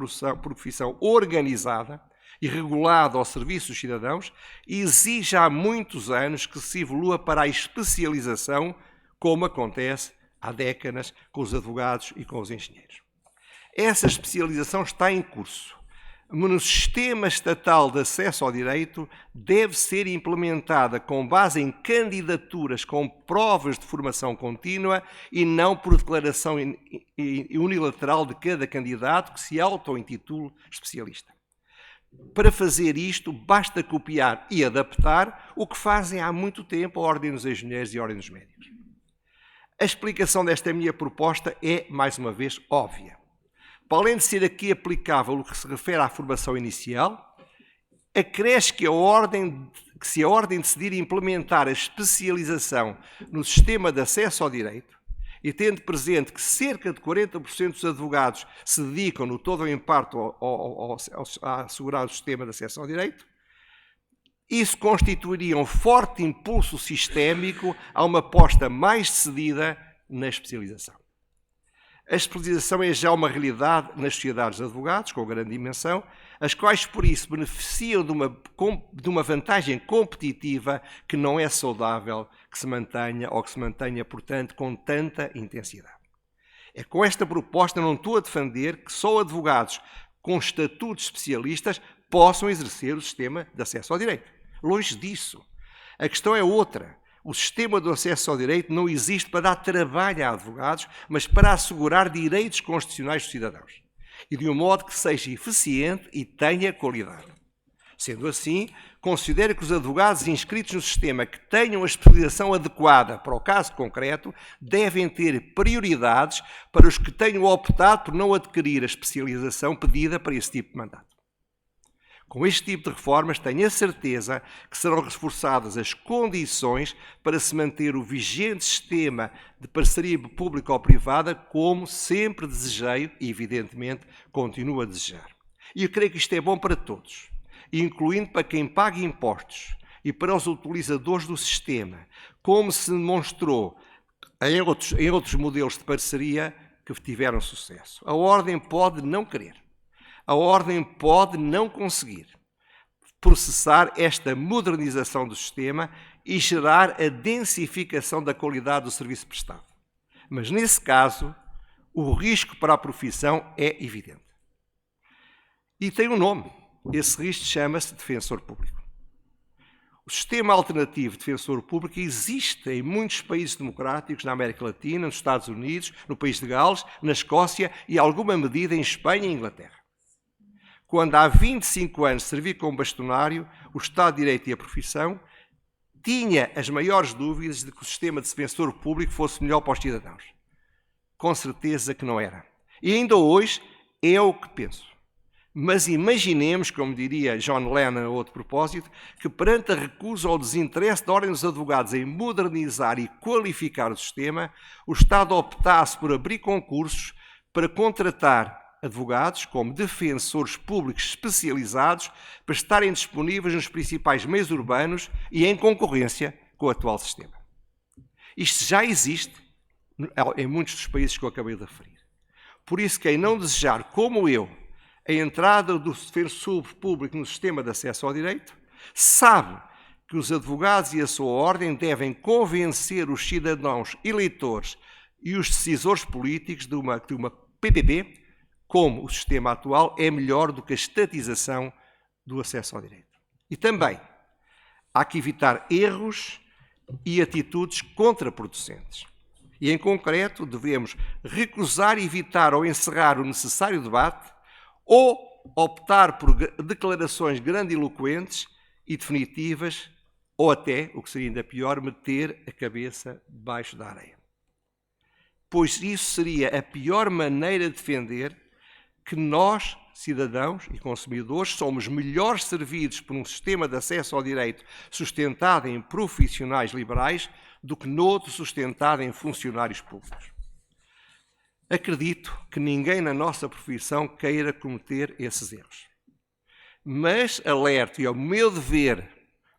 Speaker 5: profissão organizada e regulada ao serviço dos cidadãos exige há muitos anos que se evolua para a especialização, como acontece há décadas com os advogados e com os engenheiros. Essa especialização está em curso. No sistema estatal de acesso ao direito deve ser implementada com base em candidaturas com provas de formação contínua e não por declaração unilateral de cada candidato que se auto-intitule especialista. Para fazer isto, basta copiar e adaptar o que fazem há muito tempo a Ordem dos Engenheiros e a Ordem dos Médicos. A explicação desta minha proposta é, mais uma vez, óbvia. Para além de ser aqui aplicável o que se refere à formação inicial, acresce que se a Ordem decidir implementar a especialização no sistema de acesso ao direito, e tendo presente que cerca de 40% dos advogados se dedicam no todo ou em parte a assegurar o sistema de acesso ao direito, isso constituiria um forte impulso sistémico a uma aposta mais decidida na especialização. A especialização é já uma realidade nas sociedades de advogados, com grande dimensão, as quais, por isso, beneficiam de uma vantagem competitiva que não é saudável que se mantenha, portanto, com tanta intensidade. É com esta proposta, não estou a defender que só advogados com estatutos especialistas, possam exercer o sistema de acesso ao direito. Longe disso. A questão é outra. O sistema do acesso ao direito não existe para dar trabalho a advogados, mas para assegurar direitos constitucionais dos cidadãos. E de um modo que seja eficiente e tenha qualidade. Sendo assim, considero que os advogados inscritos no sistema que tenham a especialização adequada para o caso concreto devem ter prioridades para os que tenham optado por não adquirir a especialização pedida para esse tipo de mandato. Com este tipo de reformas, tenho a certeza que serão reforçadas as condições para se manter o vigente sistema de parceria pública ou privada, como sempre desejei e, evidentemente, continuo a desejar. E eu creio que isto é bom para todos, incluindo para quem paga impostos e para os utilizadores do sistema, como se demonstrou em outros modelos de parceria que tiveram sucesso. A Ordem pode não querer. A Ordem pode não conseguir processar esta modernização do sistema e gerar a densificação da qualidade do serviço prestado. Mas, nesse caso, o risco para a profissão é evidente. E tem um nome. Esse risco chama-se defensor público. O sistema alternativo de defensor público existe em muitos países democráticos, na América Latina, nos Estados Unidos, no país de Gales, na Escócia e, em alguma medida, em Espanha e Inglaterra. Quando há 25 anos servi como bastonário, o Estado de Direito e a profissão, tinha as maiores dúvidas de que o sistema de defensor público fosse melhor para os cidadãos. Com certeza que não era. E ainda hoje é o que penso. Mas imaginemos, como diria John Lennon a outro propósito, que perante a recusa ou desinteresse da Ordem dos Advogados em modernizar e qualificar o sistema, o Estado optasse por abrir concursos para contratar advogados como defensores públicos especializados para estarem disponíveis nos principais meios urbanos e em concorrência com o atual sistema. Isto já existe em muitos dos países que eu acabei de referir. Por isso, quem não desejar, como eu, a entrada do defensor público no sistema de acesso ao direito, sabe que os advogados e a sua ordem devem convencer os cidadãos eleitores e os decisores políticos de uma PPP, como o sistema atual é melhor do que a estatização do acesso ao direito. E também há que evitar erros e atitudes contraproducentes. E, em concreto, devemos recusar, evitar ou encerrar o necessário debate ou optar por declarações grandiloquentes e definitivas ou até, o que seria ainda pior, meter a cabeça debaixo da areia. Pois isso seria a pior maneira de defender que nós, cidadãos e consumidores, somos melhor servidos por um sistema de acesso ao direito sustentado em profissionais liberais do que noutro sustentado em funcionários públicos. Acredito que ninguém na nossa profissão queira cometer esses erros. Mas alerto, e é o meu dever,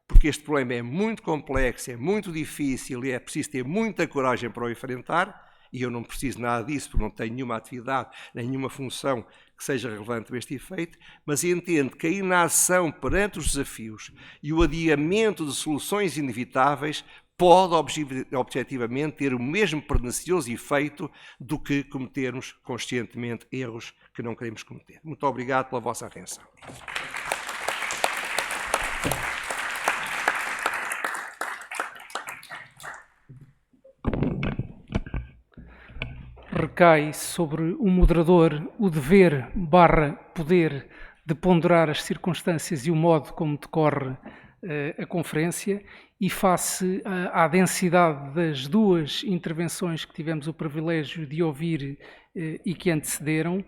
Speaker 5: porque este problema é muito complexo, é muito difícil e é preciso ter muita coragem para o enfrentar, e eu não preciso nada disso porque não tenho nenhuma atividade, nenhuma função que seja relevante para este efeito, mas entendo que a inação perante os desafios e o adiamento de soluções inevitáveis pode objetivamente ter o mesmo pernicioso efeito do que cometermos conscientemente erros que não queremos cometer. Muito obrigado pela vossa atenção.
Speaker 3: Recai sobre o moderador o dever/poder de ponderar as circunstâncias e o modo como decorre a conferência, e face à densidade das duas intervenções que tivemos o privilégio de ouvir e que antecederam,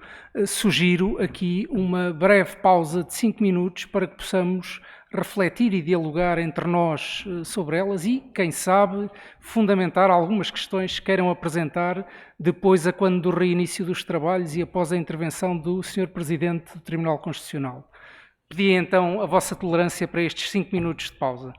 Speaker 3: sugiro aqui uma breve pausa de 5 minutos para que possamos refletir e dialogar entre nós sobre elas e, quem sabe, fundamentar algumas questões que queiram apresentar depois, a quando do reinício dos trabalhos e após a intervenção do Sr. Presidente do Tribunal Constitucional. Pedi então a vossa tolerância para estes 5 minutos de pausa.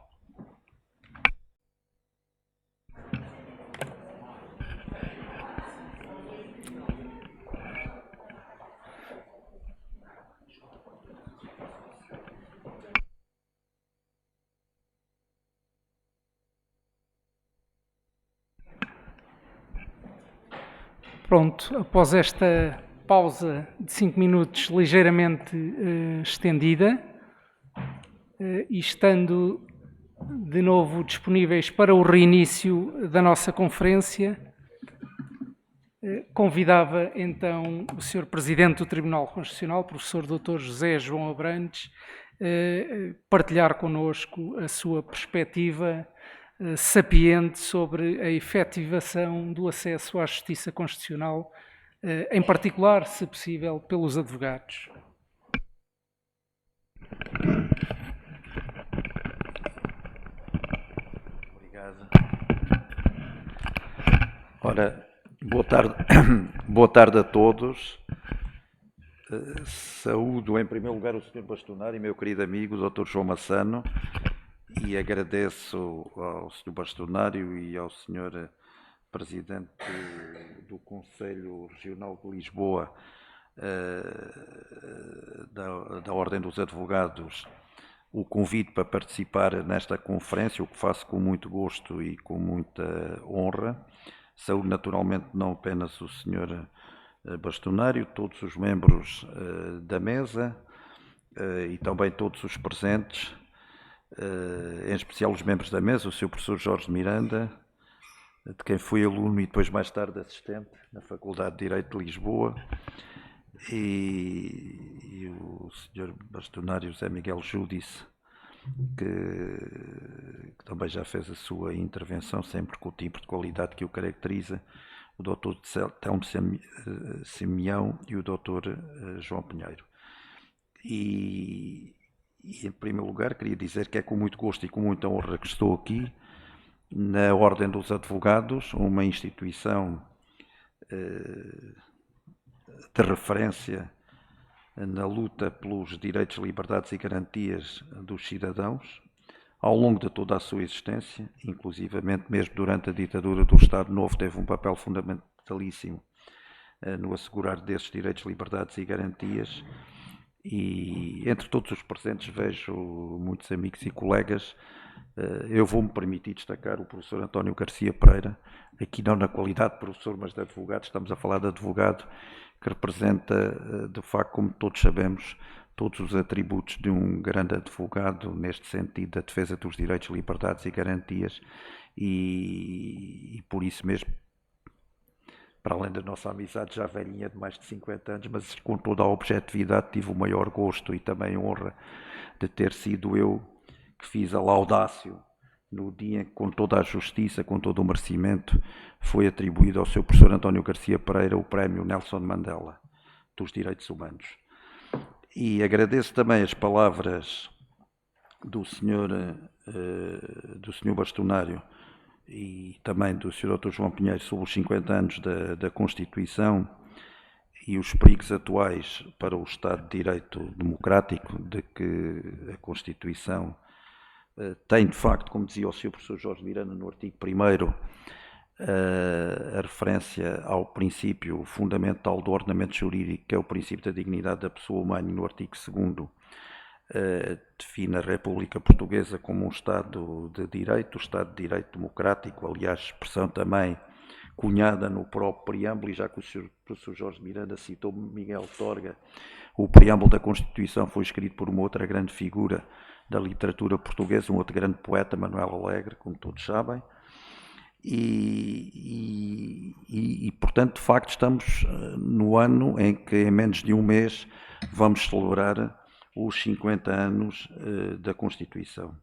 Speaker 3: Pronto, após esta pausa de 5 minutos ligeiramente estendida e estando de novo disponíveis para o reinício da nossa conferência, convidava então o Sr. Presidente do Tribunal Constitucional, Professor Dr. José João Abrantes, partilhar connosco a sua perspectiva sapiente sobre a efetivação do acesso à justiça constitucional, em particular, se possível, pelos advogados.
Speaker 6: Obrigado. Ora, boa tarde a todos. Saúdo em primeiro lugar o Sr. Bastonário, meu querido amigo, Dr. João Massano, e agradeço ao Sr. Bastonário e ao Sr. Presidente do Conselho Regional de Lisboa, da Ordem dos Advogados, o convite para participar nesta conferência, o que faço com muito gosto e com muita honra. Saúdo naturalmente não apenas o Sr. Bastonário, todos os membros da mesa e também todos os presentes, em especial os membros da mesa, o Sr. Professor Jorge Miranda, de quem fui aluno e depois mais tarde assistente na Faculdade de Direito de Lisboa, e o Sr. Bastonário José Miguel Júdice, que também já fez a sua intervenção, sempre com o tipo de qualidade que o caracteriza, o Dr. Telmo Simeão e o Dr. João Pinheiro. E, em primeiro lugar, queria dizer que é com muito gosto e com muita honra que estou aqui na Ordem dos Advogados, uma instituição de referência na luta pelos direitos, liberdades e garantias dos cidadãos, ao longo de toda a sua existência, inclusivamente mesmo durante a ditadura do Estado Novo, teve um papel fundamentalíssimo no assegurar desses direitos, liberdades e garantias. E entre todos os presentes vejo muitos amigos e colegas. Eu vou-me permitir destacar o professor António Garcia Pereira, aqui não na qualidade de professor, mas de advogado. Estamos a falar de advogado, que representa, de facto, como todos sabemos, todos os atributos de um grande advogado, neste sentido da defesa dos direitos, liberdades e garantias, e por isso mesmo, para além da nossa amizade já velhinha de mais de 50 anos, mas com toda a objetividade, tive o maior gosto e também honra de ter sido eu que fiz a laudácio no dia em que, com toda a justiça, com todo o merecimento, foi atribuído ao seu professor António Garcia Pereira o prémio Nelson Mandela dos Direitos Humanos. E agradeço também as palavras do Sr. Bastonário e também do Sr. Dr. João Pinheiro sobre os 50 anos da Constituição e os perigos atuais para o Estado de Direito democrático, de que a Constituição tem, de facto, como dizia o Sr. Professor Jorge Miranda no artigo 1º, a referência ao princípio fundamental do ordenamento jurídico, que é o princípio da dignidade da pessoa humana, e no artigo 2º define a República Portuguesa como um Estado de Direito, o Estado de Direito democrático, aliás, expressão também cunhada no próprio preâmbulo, e já que o Sr. Professor Jorge Miranda citou Miguel Torga, o preâmbulo da Constituição foi escrito por uma outra grande figura da literatura portuguesa, um outro grande poeta, Manuel Alegre, como todos sabem, e portanto, de facto, estamos no ano em que, em menos de um mês, vamos celebrar os 50 anos da Constituição.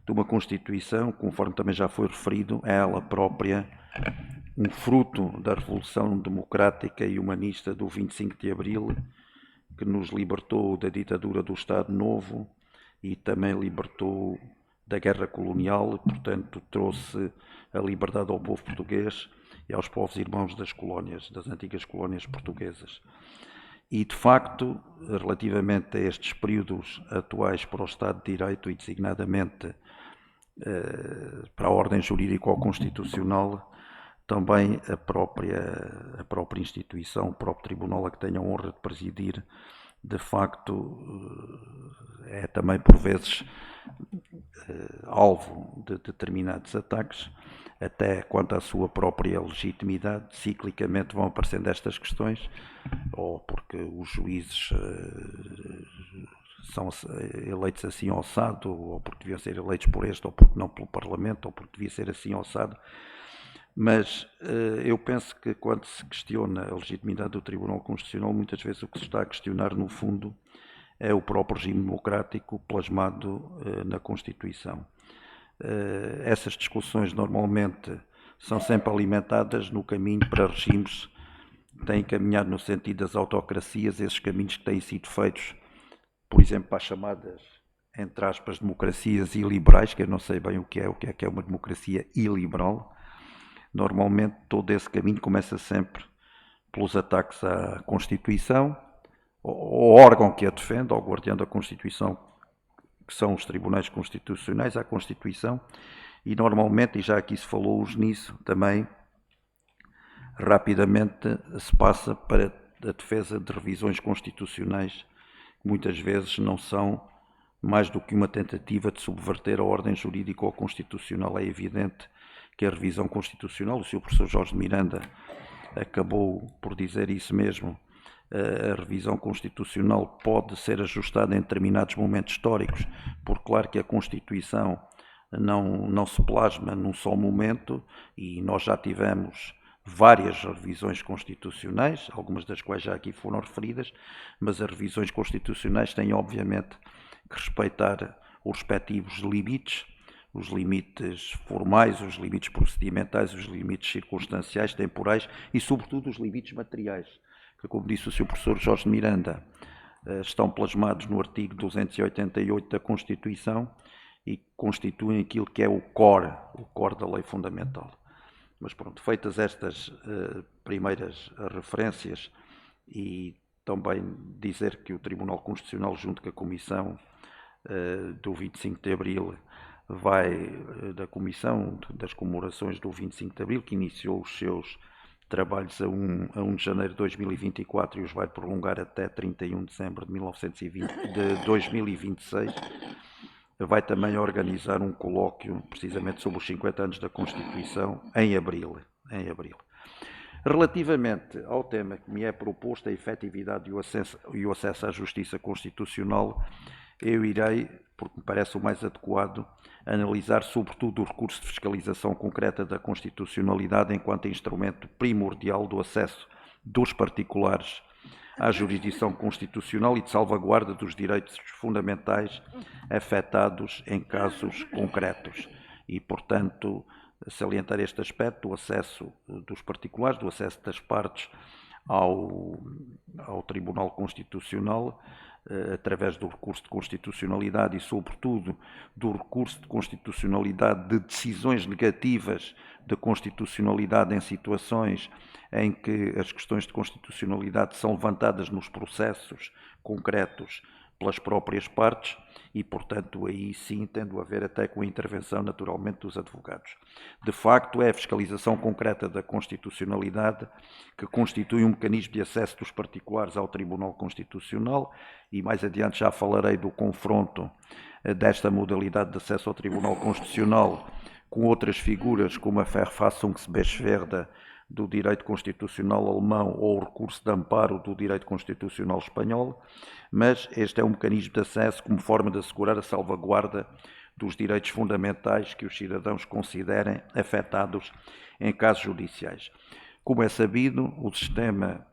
Speaker 6: De uma Constituição, conforme também já foi referido, é ela própria um fruto da Revolução Democrática e Humanista do 25 de Abril, que nos libertou da ditadura do Estado Novo e também libertou da guerra colonial, e, portanto, trouxe a liberdade ao povo português e aos povos irmãos das colónias, das antigas colónias portuguesas. E, de facto, relativamente a estes períodos atuais para o Estado de Direito e, designadamente, para a ordem jurídico-constitucional, também a própria instituição, o próprio tribunal a que tenho a honra de presidir, de facto, é também, por vezes, alvo de determinados ataques. até quanto à sua própria legitimidade, ciclicamente vão aparecendo estas questões, ou porque os juízes são eleitos assim assado, ou porque deviam ser eleitos por este, ou porque não pelo Parlamento, ou porque devia ser assim assado. Mas eu penso que quando se questiona a legitimidade do Tribunal Constitucional, muitas vezes o que se está a questionar, no fundo, é o próprio regime democrático plasmado na Constituição. Essas discussões normalmente são sempre alimentadas no caminho para regimes que têm caminhado no sentido das autocracias, esses caminhos que têm sido feitos, por exemplo, para as chamadas, entre aspas, democracias iliberais, que eu não sei bem o que é uma democracia iliberal. Normalmente todo esse caminho começa sempre pelos ataques à Constituição, ao órgão que a defende, ao guardião da Constituição, que são os tribunais constitucionais, à Constituição, e normalmente, e já aqui se falou nisso também, rapidamente se passa para a defesa de revisões constitucionais, que muitas vezes não são mais do que uma tentativa de subverter a ordem jurídica ou constitucional. É evidente que a revisão constitucional, o Sr. Professor Jorge Miranda acabou por dizer isso mesmo, a revisão constitucional pode ser ajustada em determinados momentos históricos, porque claro que a Constituição não se plasma num só momento, e nós já tivemos várias revisões constitucionais, algumas das quais já aqui foram referidas, mas as revisões constitucionais têm obviamente que respeitar os respectivos limites, os limites formais, os limites procedimentais, os limites circunstanciais, temporais e sobretudo os limites materiais, que, como disse o Sr. Professor Jorge Miranda, estão plasmados no artigo 288 da Constituição e constituem aquilo que é o core da lei fundamental. Mas pronto, feitas estas primeiras referências, e também dizer que o Tribunal Constitucional, junto com a Comissão do 25 de Abril, da Comissão das Comemorações do 25 de Abril, que iniciou os seus trabalhos a 1 de janeiro de 2024 e os vai prolongar até 31 de dezembro de 2026, vai também organizar um colóquio precisamente sobre os 50 anos da Constituição em abril. Relativamente ao tema que me é proposto, a efetividade e o acesso à justiça constitucional, eu irei, porque me parece o mais adequado, analisar sobretudo o recurso de fiscalização concreta da constitucionalidade enquanto instrumento primordial do acesso dos particulares à jurisdição constitucional e de salvaguarda dos direitos fundamentais afetados em casos concretos. E, portanto, salientar este aspecto, o acesso dos particulares, do acesso das partes ao Tribunal Constitucional, através do recurso de constitucionalidade e, sobretudo, do recurso de constitucionalidade de decisões negativas de constitucionalidade em situações em que as questões de constitucionalidade são levantadas nos processos concretos pelas próprias partes e, portanto, aí sim tendo a ver até com a intervenção, naturalmente, dos advogados. De facto, é a fiscalização concreta da constitucionalidade que constitui um mecanismo de acesso dos particulares ao Tribunal Constitucional, e mais adiante já falarei do confronto desta modalidade de acesso ao Tribunal Constitucional com outras figuras como a Verfassungsbeschwerde do direito constitucional alemão ou o recurso de amparo do direito constitucional espanhol, mas este é um mecanismo de acesso como forma de assegurar a salvaguarda dos direitos fundamentais que os cidadãos considerem afetados em casos judiciais. Como é sabido, o sistema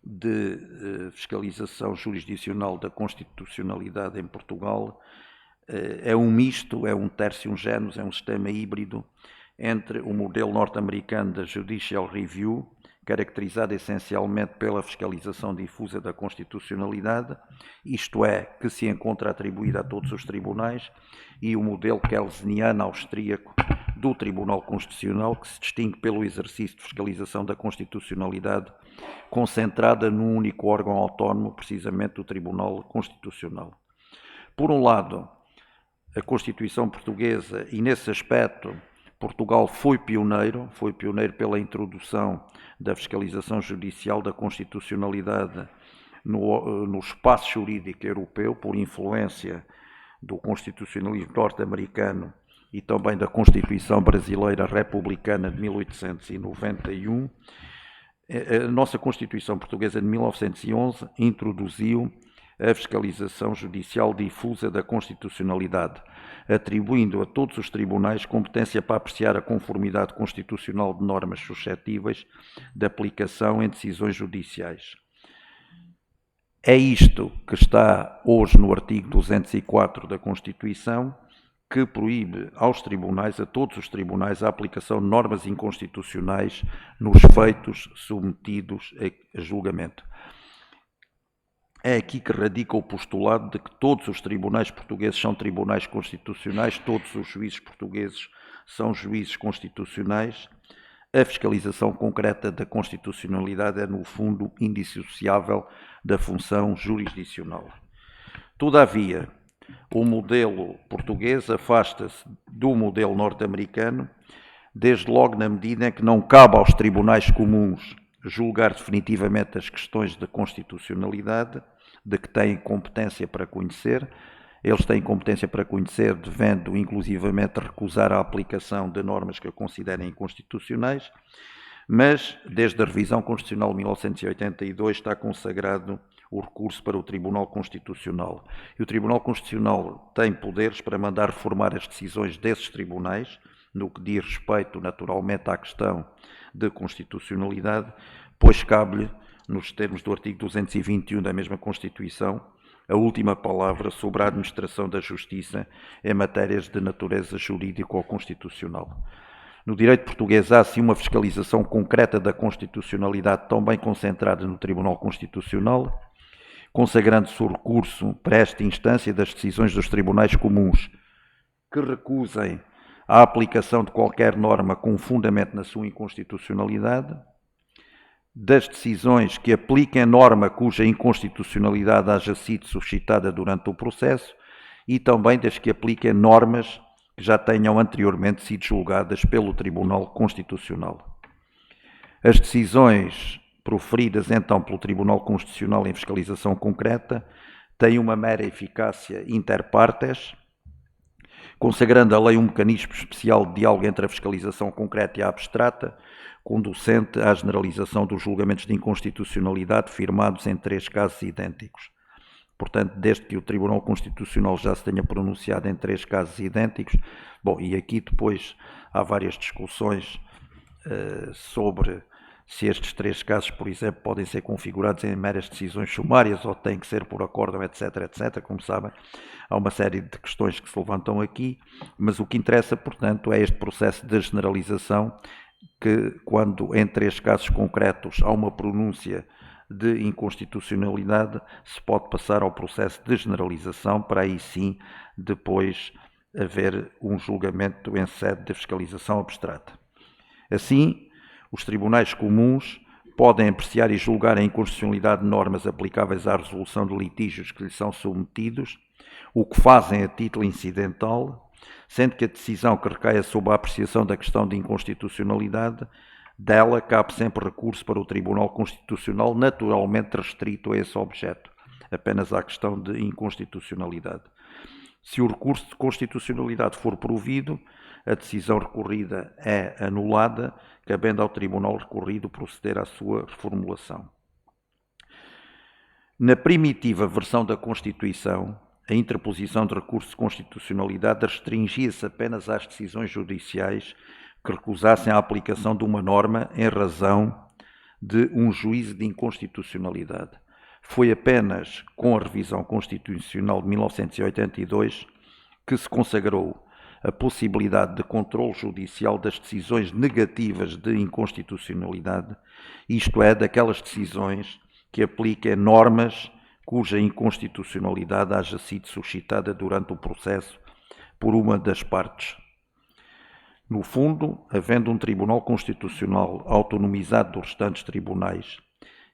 Speaker 6: de fiscalização jurisdicional da constitucionalidade em Portugal é um misto, é um tertium genus, é um sistema híbrido entre o modelo norte-americano da Judicial Review, caracterizado essencialmente pela fiscalização difusa da constitucionalidade, isto é, que se encontra atribuída a todos os tribunais, e o modelo kelseniano-austríaco do Tribunal Constitucional, que se distingue pelo exercício de fiscalização da constitucionalidade concentrada num único órgão autónomo, precisamente o Tribunal Constitucional. Por um lado, a Constituição portuguesa, e nesse aspecto Portugal foi pioneiro pela introdução da fiscalização judicial da constitucionalidade no espaço jurídico europeu, por influência do constitucionalismo norte-americano e também da Constituição Brasileira Republicana de 1891, a nossa Constituição Portuguesa de 1911 introduziu a fiscalização judicial difusa da constitucionalidade, atribuindo a todos os tribunais competência para apreciar a conformidade constitucional de normas suscetíveis de aplicação em decisões judiciais. É isto que está hoje no artigo 204 da Constituição, que proíbe aos tribunais, a todos os tribunais, a aplicação de normas inconstitucionais nos feitos submetidos a julgamento. É aqui que radica o postulado de que todos os tribunais portugueses são tribunais constitucionais, todos os juízes portugueses são juízes constitucionais. A fiscalização concreta da constitucionalidade é, no fundo, indissociável da função jurisdicional. Todavia, o modelo português afasta-se do modelo norte-americano, desde logo na medida em que não cabe aos tribunais comuns julgar definitivamente as questões de constitucionalidade, de que têm competência para conhecer. Eles têm competência para conhecer, devendo inclusivamente recusar a aplicação de normas que a considerem inconstitucionais, mas desde a revisão constitucional de 1982 está consagrado o recurso para o Tribunal Constitucional. E o Tribunal Constitucional tem poderes para mandar reformar as decisões desses tribunais, no que diz respeito, naturalmente, à questão de constitucionalidade, pois cabe-lhe, nos termos do artigo 221 da mesma Constituição, a última palavra sobre a administração da justiça em matérias de natureza jurídica ou constitucional. No direito português há, sim, uma fiscalização concreta da constitucionalidade também concentrada no Tribunal Constitucional, consagrando-se o recurso para esta instância das decisões dos tribunais comuns que recusem a aplicação de qualquer norma com fundamento na sua inconstitucionalidade, das decisões que apliquem a norma cuja inconstitucionalidade haja sido suscitada durante o processo e também das que apliquem normas que já tenham anteriormente sido julgadas pelo Tribunal Constitucional. As decisões proferidas então pelo Tribunal Constitucional em fiscalização concreta têm uma mera eficácia inter partes, consagrando a lei um mecanismo especial de diálogo entre a fiscalização concreta e a abstrata, conducente à generalização dos julgamentos de inconstitucionalidade firmados em 3 casos idênticos. Portanto, desde que o Tribunal Constitucional já se tenha pronunciado em 3 casos idênticos, bom, e aqui depois há várias discussões sobre se estes 3 casos, por exemplo, podem ser configurados em meras decisões sumárias ou têm que ser por acórdão, etc, etc. Como sabem, há uma série de questões que se levantam aqui, mas o que interessa, portanto, é este processo de generalização que, quando em 3 casos concretos há uma pronúncia de inconstitucionalidade, se pode passar ao processo de generalização para aí sim depois haver um julgamento em sede de fiscalização abstrata. Assim, os tribunais comuns podem apreciar e julgar a inconstitucionalidade de normas aplicáveis à resolução de litígios que lhes são submetidos, o que fazem a título incidental, sendo que a decisão que recaia sob a apreciação da questão de inconstitucionalidade, dela cabe sempre recurso para o Tribunal Constitucional, naturalmente restrito a esse objeto, apenas à questão de inconstitucionalidade. Se o recurso de constitucionalidade for provido, a decisão recorrida é anulada, cabendo ao Tribunal recorrido proceder à sua reformulação. Na primitiva versão da Constituição, a interposição de recurso de constitucionalidade restringia-se apenas às decisões judiciais que recusassem a aplicação de uma norma em razão de um juízo de inconstitucionalidade. Foi apenas com a revisão constitucional de 1982 que se consagrou a possibilidade de controle judicial das decisões negativas de inconstitucionalidade, isto é, daquelas decisões que apliquem normas cuja inconstitucionalidade haja sido suscitada durante o processo por uma das partes. No fundo, havendo um Tribunal Constitucional autonomizado dos restantes tribunais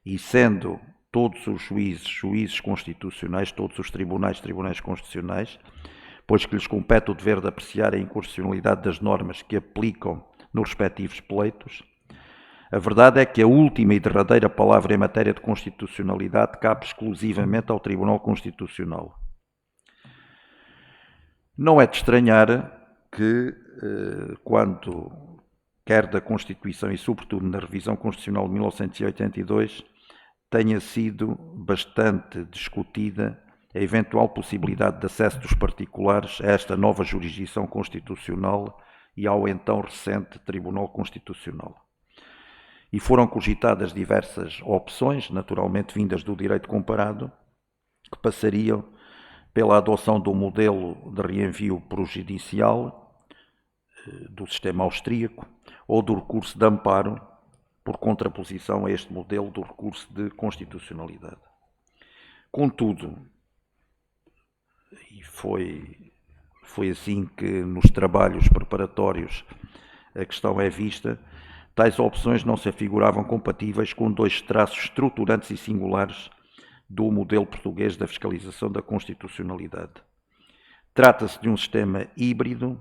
Speaker 6: e sendo todos os juízes constitucionais, todos os tribunais constitucionais, pois que lhes compete o dever de apreciar a inconstitucionalidade das normas que aplicam nos respectivos pleitos, a verdade é que a última e derradeira palavra em matéria de constitucionalidade cabe exclusivamente ao Tribunal Constitucional. Não é de estranhar que, quando quer da Constituição e, sobretudo, na revisão constitucional de 1982, tenha sido bastante discutida a eventual possibilidade de acesso dos particulares a esta nova jurisdição constitucional e ao então recente Tribunal Constitucional. E foram cogitadas diversas opções, naturalmente vindas do direito comparado, que passariam pela adoção do modelo de reenvio prejudicial do sistema austríaco ou do recurso de amparo, por contraposição a este modelo do recurso de constitucionalidade. Contudo, e foi assim que nos trabalhos preparatórios a questão é vista, tais opções não se afiguravam compatíveis com dois traços estruturantes e singulares do modelo português da fiscalização da constitucionalidade. Trata-se de um sistema híbrido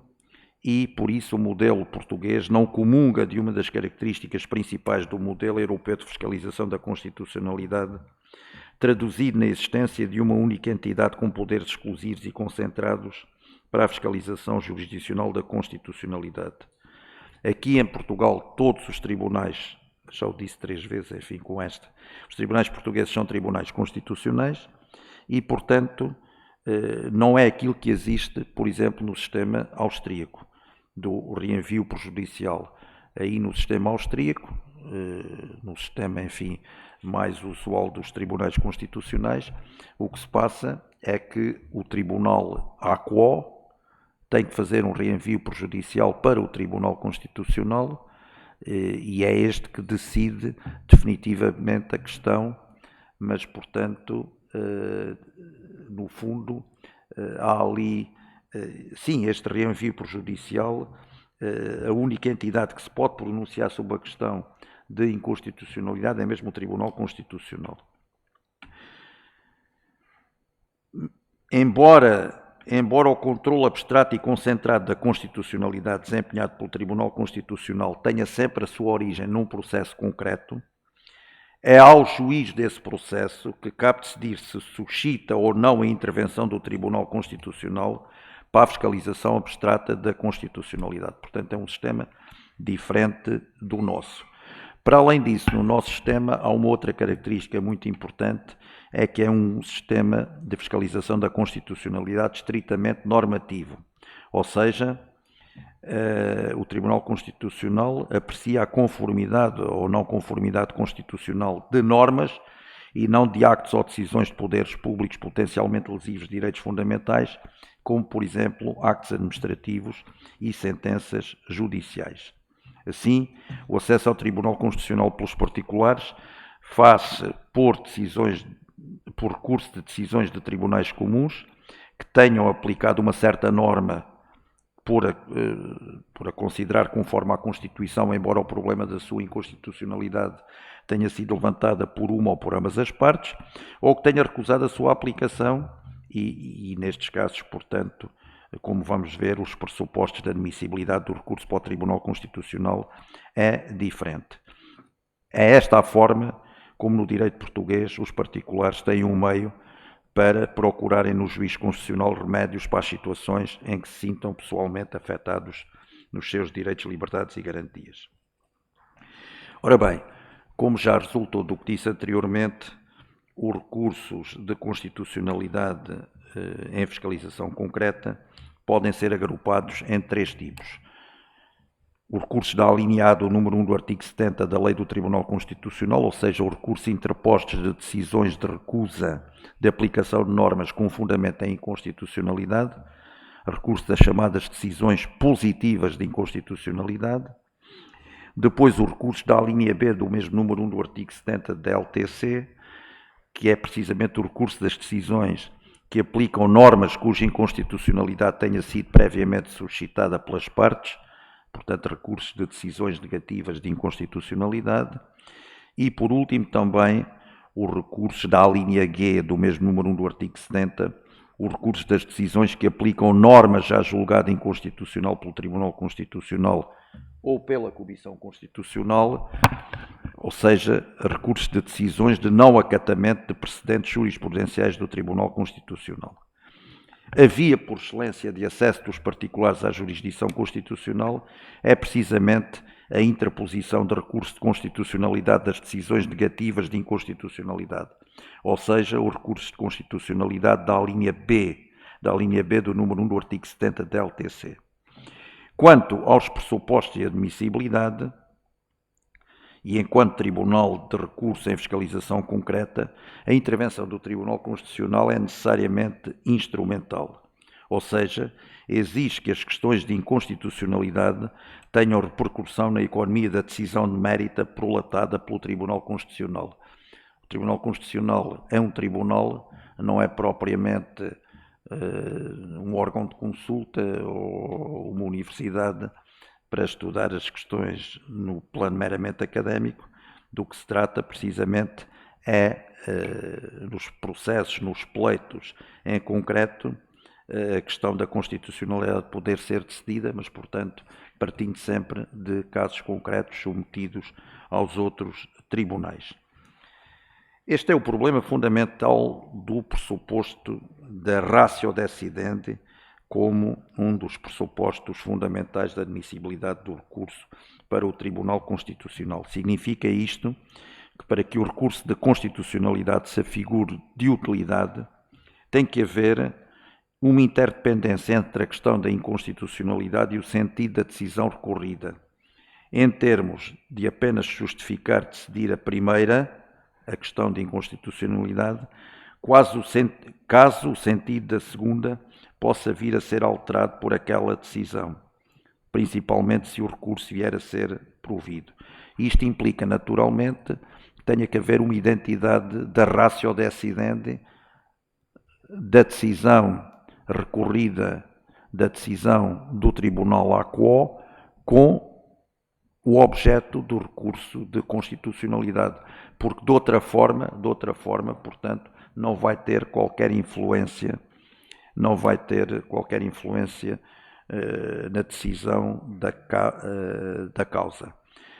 Speaker 6: e, por isso, o modelo português não comunga de uma das características principais do modelo europeu de fiscalização da constitucionalidade, traduzido na existência de uma única entidade com poderes exclusivos e concentrados para a fiscalização jurisdicional da constitucionalidade. Aqui em Portugal, todos os tribunais, já o disse 3 vezes, enfim, com esta, os tribunais portugueses são tribunais constitucionais e, portanto, não é aquilo que existe, por exemplo, no sistema austríaco, do reenvio prejudicial. Aí no sistema austríaco, no sistema, enfim, mais usual dos tribunais constitucionais, o que se passa é que o tribunal à quo tem que fazer um reenvio prejudicial para o Tribunal Constitucional e é este que decide definitivamente a questão, mas, portanto, no fundo, há ali, sim, este reenvio prejudicial, a única entidade que se pode pronunciar sobre a questão de inconstitucionalidade é mesmo o Tribunal Constitucional. Embora o controle abstrato e concentrado da constitucionalidade desempenhado pelo Tribunal Constitucional tenha sempre a sua origem num processo concreto, é ao juiz desse processo que cabe decidir se suscita ou não a intervenção do Tribunal Constitucional para a fiscalização abstrata da constitucionalidade. Portanto, é um sistema diferente do nosso. Para além disso, no nosso sistema há uma outra característica muito importante, é que é um sistema de fiscalização da constitucionalidade estritamente normativo. Ou seja, o Tribunal Constitucional aprecia a conformidade ou não conformidade constitucional de normas e não de actos ou decisões de poderes públicos potencialmente lesivos de direitos fundamentais, como, por exemplo, actos administrativos e sentenças judiciais. Assim, o acesso ao Tribunal Constitucional pelos particulares faz-se por recurso de decisões de tribunais comuns que tenham aplicado uma certa norma por a considerar conforme à Constituição, embora o problema da sua inconstitucionalidade tenha sido levantada por uma ou por ambas as partes, ou que tenha recusado a sua aplicação e nestes casos, portanto, como vamos ver, os pressupostos de admissibilidade do recurso para o Tribunal Constitucional é diferente. É esta a forma como no direito português os particulares têm um meio para procurarem no juiz constitucional remédios para as situações em que se sintam pessoalmente afetados nos seus direitos, liberdades e garantias. Ora bem, como já resultou do que disse anteriormente, os recursos de constitucionalidade em fiscalização concreta podem ser agrupados em 3 tipos. O recurso da alineado número 1 do artigo 70 da Lei do Tribunal Constitucional, ou seja, os recursos interpostos de decisões de recusa de aplicação de normas com fundamento em inconstitucionalidade, recurso das chamadas decisões positivas de inconstitucionalidade, depois o recurso da alínea B do mesmo número 1 do artigo 70 da LTC, que é precisamente o recurso das decisões que aplicam normas cuja inconstitucionalidade tenha sido previamente suscitada pelas partes, portanto, recursos de decisões negativas de inconstitucionalidade, e, por último, também os recursos da alínea G do mesmo número 1 do artigo 70, os recursos das decisões que aplicam normas já julgada inconstitucional pelo Tribunal Constitucional ou pela Comissão Constitucional, ou seja, recursos de decisões de não acatamento de precedentes jurisprudenciais do Tribunal Constitucional. A via por excelência de acesso dos particulares à jurisdição constitucional é precisamente a interposição de recurso de constitucionalidade das decisões negativas de inconstitucionalidade, ou seja, o recurso de constitucionalidade da linha B do número 1 do artigo 70 da LTC. Quanto aos pressupostos de admissibilidade, e enquanto Tribunal de Recurso em fiscalização concreta, a intervenção do Tribunal Constitucional é necessariamente instrumental, ou seja, exige que as questões de inconstitucionalidade tenham repercussão na economia da decisão de mérito prolatada pelo Tribunal Constitucional. O Tribunal Constitucional é um tribunal, não é propriamente um órgão de consulta ou uma universidade para estudar as questões no plano meramente académico. Do que se trata precisamente é, nos processos, nos pleitos em concreto, a questão da constitucionalidade poder ser decidida, mas, portanto, partindo sempre de casos concretos submetidos aos outros tribunais. Este é o problema fundamental do pressuposto da ratio decidente como um dos pressupostos fundamentais da admissibilidade do recurso para o Tribunal Constitucional. Significa isto que, para que o recurso de constitucionalidade se afigure de utilidade, tem que haver uma interdependência entre a questão da inconstitucionalidade e o sentido da decisão recorrida, em termos de apenas justificar decidir a primeira, a questão de inconstitucionalidade, caso o sentido da segunda possa vir a ser alterado por aquela decisão, principalmente se o recurso vier a ser provido. Isto implica, naturalmente, que tenha que haver uma identidade da ratio decidente da decisão recorrida, da decisão do Tribunal à quo, com o objeto do recurso de constitucionalidade, porque de outra forma, portanto, não vai ter qualquer influência na decisão da causa.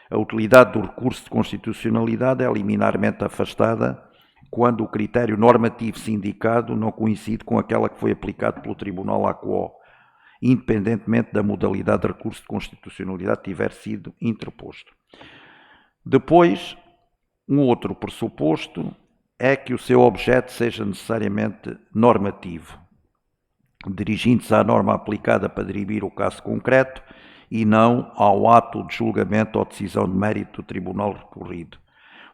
Speaker 6: A utilidade do recurso de constitucionalidade é liminarmente afastada quando o critério normativo sindicado não coincide com aquela que foi aplicado pelo Tribunal à quo, independentemente da modalidade de recurso de constitucionalidade tiver sido interposto. Depois, um outro pressuposto é que o seu objeto seja necessariamente normativo, dirigindo-se à norma aplicada para dirimir o caso concreto e não ao ato de julgamento ou decisão de mérito do tribunal recorrido.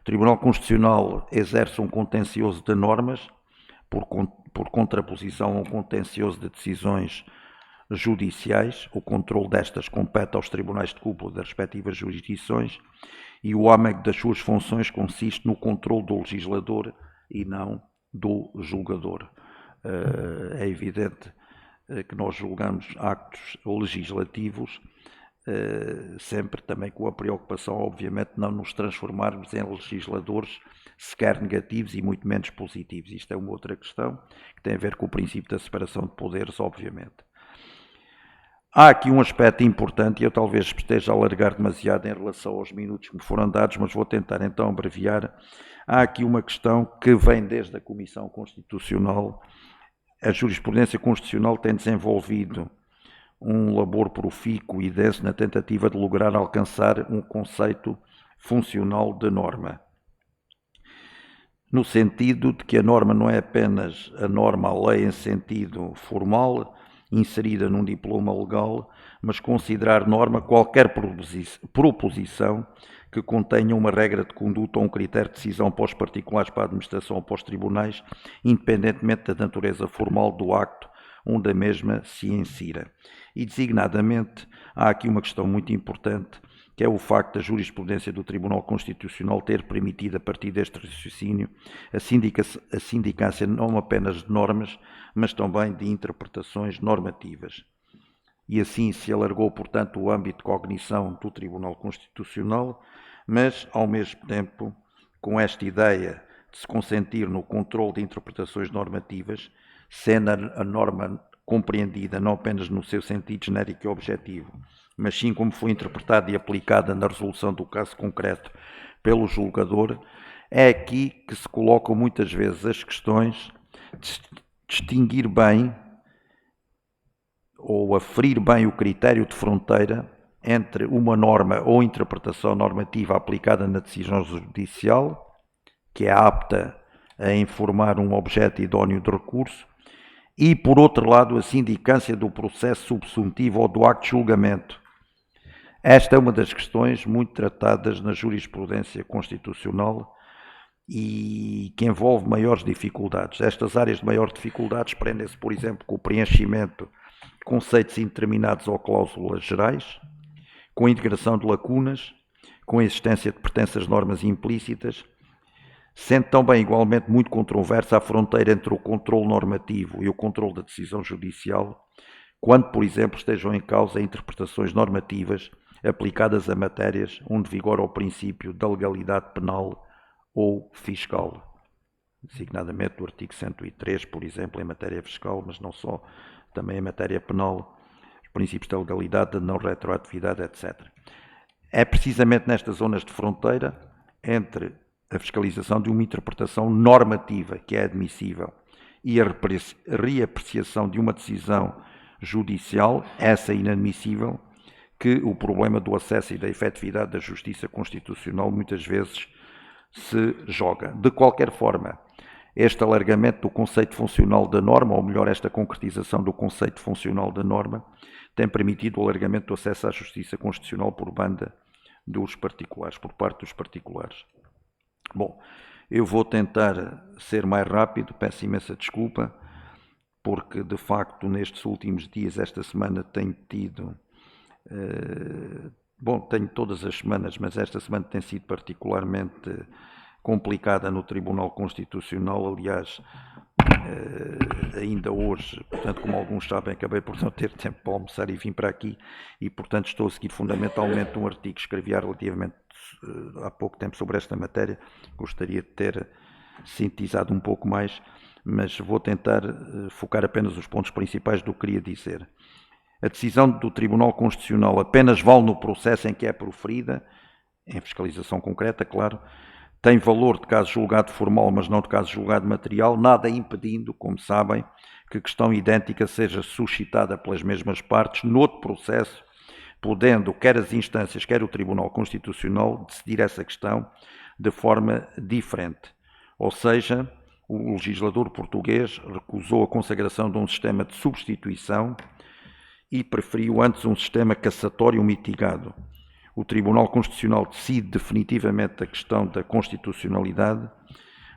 Speaker 6: O Tribunal Constitucional exerce um contencioso de normas, por contraposição a um contencioso de decisões judiciais. O controle destas compete aos tribunais de cúpula das respectivas jurisdições e o âmago das suas funções consiste no controle do legislador e não do julgador. É evidente que nós julgamos actos legislativos sempre também com a preocupação, obviamente, de não nos transformarmos em legisladores sequer negativos e muito menos positivos. Isto é uma outra questão que tem a ver com o princípio da separação de poderes, obviamente. Há aqui um aspecto importante, e eu talvez esteja a alargar demasiado em relação aos minutos que me foram dados, mas vou tentar então abreviar. Há aqui uma questão que vem desde a Comissão Constitucional. A jurisprudência constitucional tem desenvolvido um labor profícuo e denso na tentativa de lograr alcançar um conceito funcional de norma, no sentido de que a norma não é apenas a norma, a lei em sentido formal, inserida num diploma legal, mas considerar norma qualquer proposição que contenha uma regra de conduta ou um critério de decisão para os particulares, para a administração ou para os tribunais, independentemente da natureza formal do acto onde a mesma se insira. E, designadamente, há aqui uma questão muito importante, que é o facto da jurisprudência do Tribunal Constitucional ter permitido, a partir deste raciocínio, a sindicância não apenas de normas, mas também de interpretações normativas. E assim se alargou, portanto, o âmbito de cognição do Tribunal Constitucional, mas, ao mesmo tempo, com esta ideia de se consentir no controle de interpretações normativas, sendo a norma compreendida não apenas no seu sentido genérico e objetivo, mas sim como foi interpretada e aplicada na resolução do caso concreto pelo julgador, é aqui que se colocam muitas vezes as questões de distinguir bem ou aferir bem o critério de fronteira entre uma norma ou interpretação normativa aplicada na decisão judicial, que é apta a informar um objeto idóneo de recurso, e, por outro lado, a sindicância do processo subsuntivo ou do acto de julgamento. Esta é uma das questões muito tratadas na jurisprudência constitucional e que envolve maiores dificuldades. Estas áreas de maior dificuldades prendem-se, por exemplo, com o preenchimento de conceitos indeterminados ou cláusulas gerais, com a integração de lacunas, com a existência de pretensas normas implícitas, sendo também igualmente muito controversa a fronteira entre o controle normativo e o controle da decisão judicial, quando, por exemplo, estejam em causa interpretações normativas aplicadas a matérias onde vigora o princípio da legalidade penal ou fiscal, designadamente do artigo 103, por exemplo, em matéria fiscal, mas não só, também em matéria penal, os princípios da legalidade, da não retroatividade, etc. É precisamente nestas zonas de fronteira entre a fiscalização de uma interpretação normativa que é admissível e a reapreciação de uma decisão judicial, essa inadmissível, que o problema do acesso e da efetividade da justiça constitucional muitas vezes se joga. De qualquer forma, este alargamento do conceito funcional da norma, ou melhor, esta concretização do conceito funcional da norma, tem permitido o alargamento do acesso à justiça constitucional por banda dos particulares, por parte dos particulares. Bom, eu vou tentar ser mais rápido, peço imensa desculpa, porque de facto nestes últimos dias, esta semana tenho tido, tenho todas as semanas, mas esta semana tem sido particularmente complicada no Tribunal Constitucional, aliás, ainda hoje, portanto, como alguns sabem, acabei por não ter tempo para almoçar e vim para aqui e, portanto, estou a seguir fundamentalmente um artigo que escrevi relativamente há pouco tempo sobre esta matéria. Gostaria de ter sintetizado um pouco mais, mas vou tentar focar apenas os pontos principais do que queria dizer. A decisão do Tribunal Constitucional apenas vale no processo em que é proferida, em fiscalização concreta, claro, tem valor de caso julgado formal, mas não de caso julgado material, nada impedindo, como sabem, que questão idêntica seja suscitada pelas mesmas partes noutro processo, podendo quer as instâncias, quer o Tribunal Constitucional decidir essa questão de forma diferente. Ou seja, o legislador português recusou a consagração de um sistema de substituição e preferiu antes um sistema cassatório mitigado. O Tribunal Constitucional decide definitivamente a questão da constitucionalidade,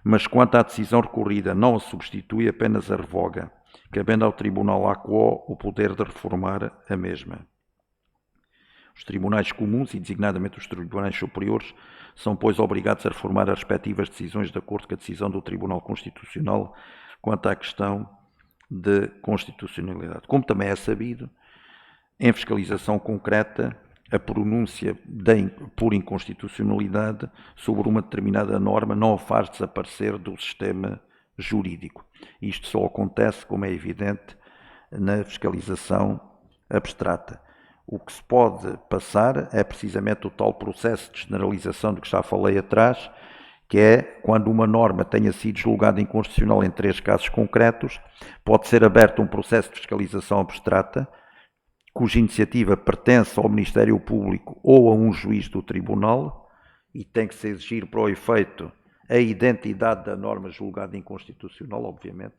Speaker 6: mas quanto à decisão recorrida não a substitui, apenas a revoga, cabendo ao Tribunal ACO o poder de reformar a mesma. Os tribunais comuns, e designadamente os tribunais superiores, são, pois, obrigados a reformar as respectivas decisões de acordo com a decisão do Tribunal Constitucional quanto à questão de constitucionalidade. Como também é sabido, em fiscalização concreta, a pronúncia por inconstitucionalidade sobre uma determinada norma não a faz desaparecer do sistema jurídico. Isto só acontece, como é evidente, na fiscalização abstrata. O que se pode passar é precisamente o tal processo de generalização de que já falei atrás, que é quando uma norma tenha sido julgada inconstitucional em 3 casos concretos, pode ser aberto um processo de fiscalização abstrata, cuja iniciativa pertence ao Ministério Público ou a um juiz do Tribunal, e tem que se exigir para o efeito a identidade da norma julgada inconstitucional, obviamente.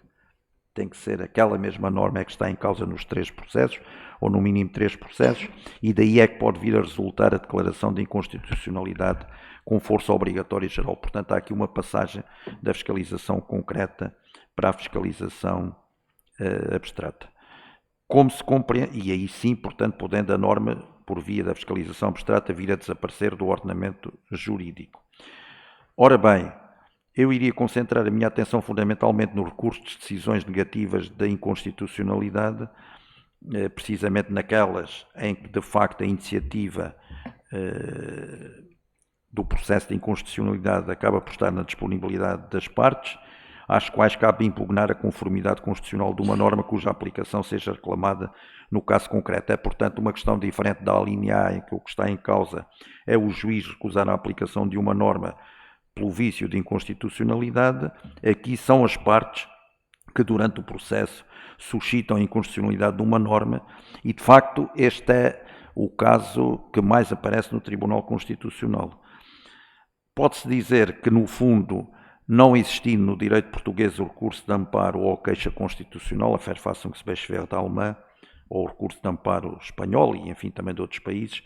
Speaker 6: Tem que ser aquela mesma norma que está em causa nos 3 processos, ou no mínimo 3 processos, e daí é que pode vir a resultar a declaração de inconstitucionalidade com força obrigatória e geral. Portanto, há aqui uma passagem da fiscalização concreta para a fiscalização abstrata. Como se compreende, e aí sim, portanto, podendo a norma, por via da fiscalização abstrata, vir a desaparecer do ordenamento jurídico. Ora bem, eu iria concentrar a minha atenção fundamentalmente no recurso de decisões negativas da inconstitucionalidade, precisamente naquelas em que, de facto, a iniciativa do processo de inconstitucionalidade acaba por estar na disponibilidade das partes, às quais cabe impugnar a conformidade constitucional de uma norma cuja aplicação seja reclamada no caso concreto. É, portanto, uma questão diferente da alínea A, em que o que está em causa é o juiz recusar a aplicação de uma norma pelo vício de inconstitucionalidade. Aqui são as partes que durante o processo suscitam a inconstitucionalidade de uma norma e, de facto, este é o caso que mais aparece no Tribunal Constitucional. Pode-se dizer que, no fundo, não existindo no direito português o recurso de amparo ou queixa constitucional, a Verfassungsbeschwerde alemã, ou o recurso de amparo espanhol e, enfim, também de outros países,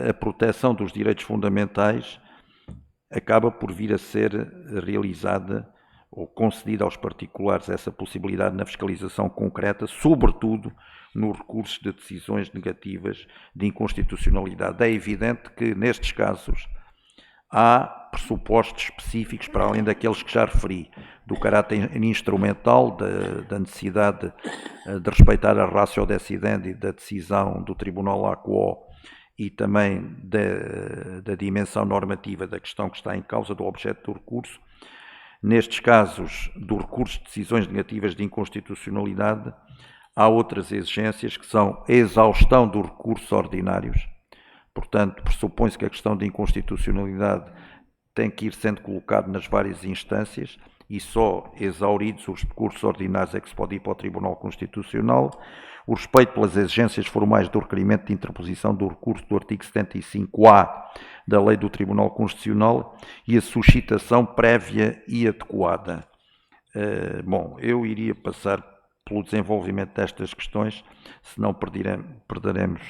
Speaker 6: a proteção dos direitos fundamentais acaba por vir a ser realizada ou concedida aos particulares essa possibilidade na fiscalização concreta, sobretudo no recurso de decisões negativas de inconstitucionalidade. É evidente que, nestes casos, há pressupostos específicos, para além daqueles que já referi, do caráter instrumental, da necessidade de respeitar a ratio decidendi da decisão do Tribunal AQO e também da dimensão normativa da questão que está em causa, do objeto do recurso. Nestes casos do recurso de decisões negativas de inconstitucionalidade, há outras exigências que são a exaustão dos recursos ordinários. Portanto, pressupõe-se que a questão de inconstitucionalidade tem que ir sendo colocada nas várias instâncias e só exauridos os recursos ordinários é que se pode ir para o Tribunal Constitucional. O respeito pelas exigências formais do requerimento de interposição do recurso do artigo 75A da Lei do Tribunal Constitucional e a suscitação prévia e adequada. Bom, eu iria passar pelo desenvolvimento destas questões, senão perderemos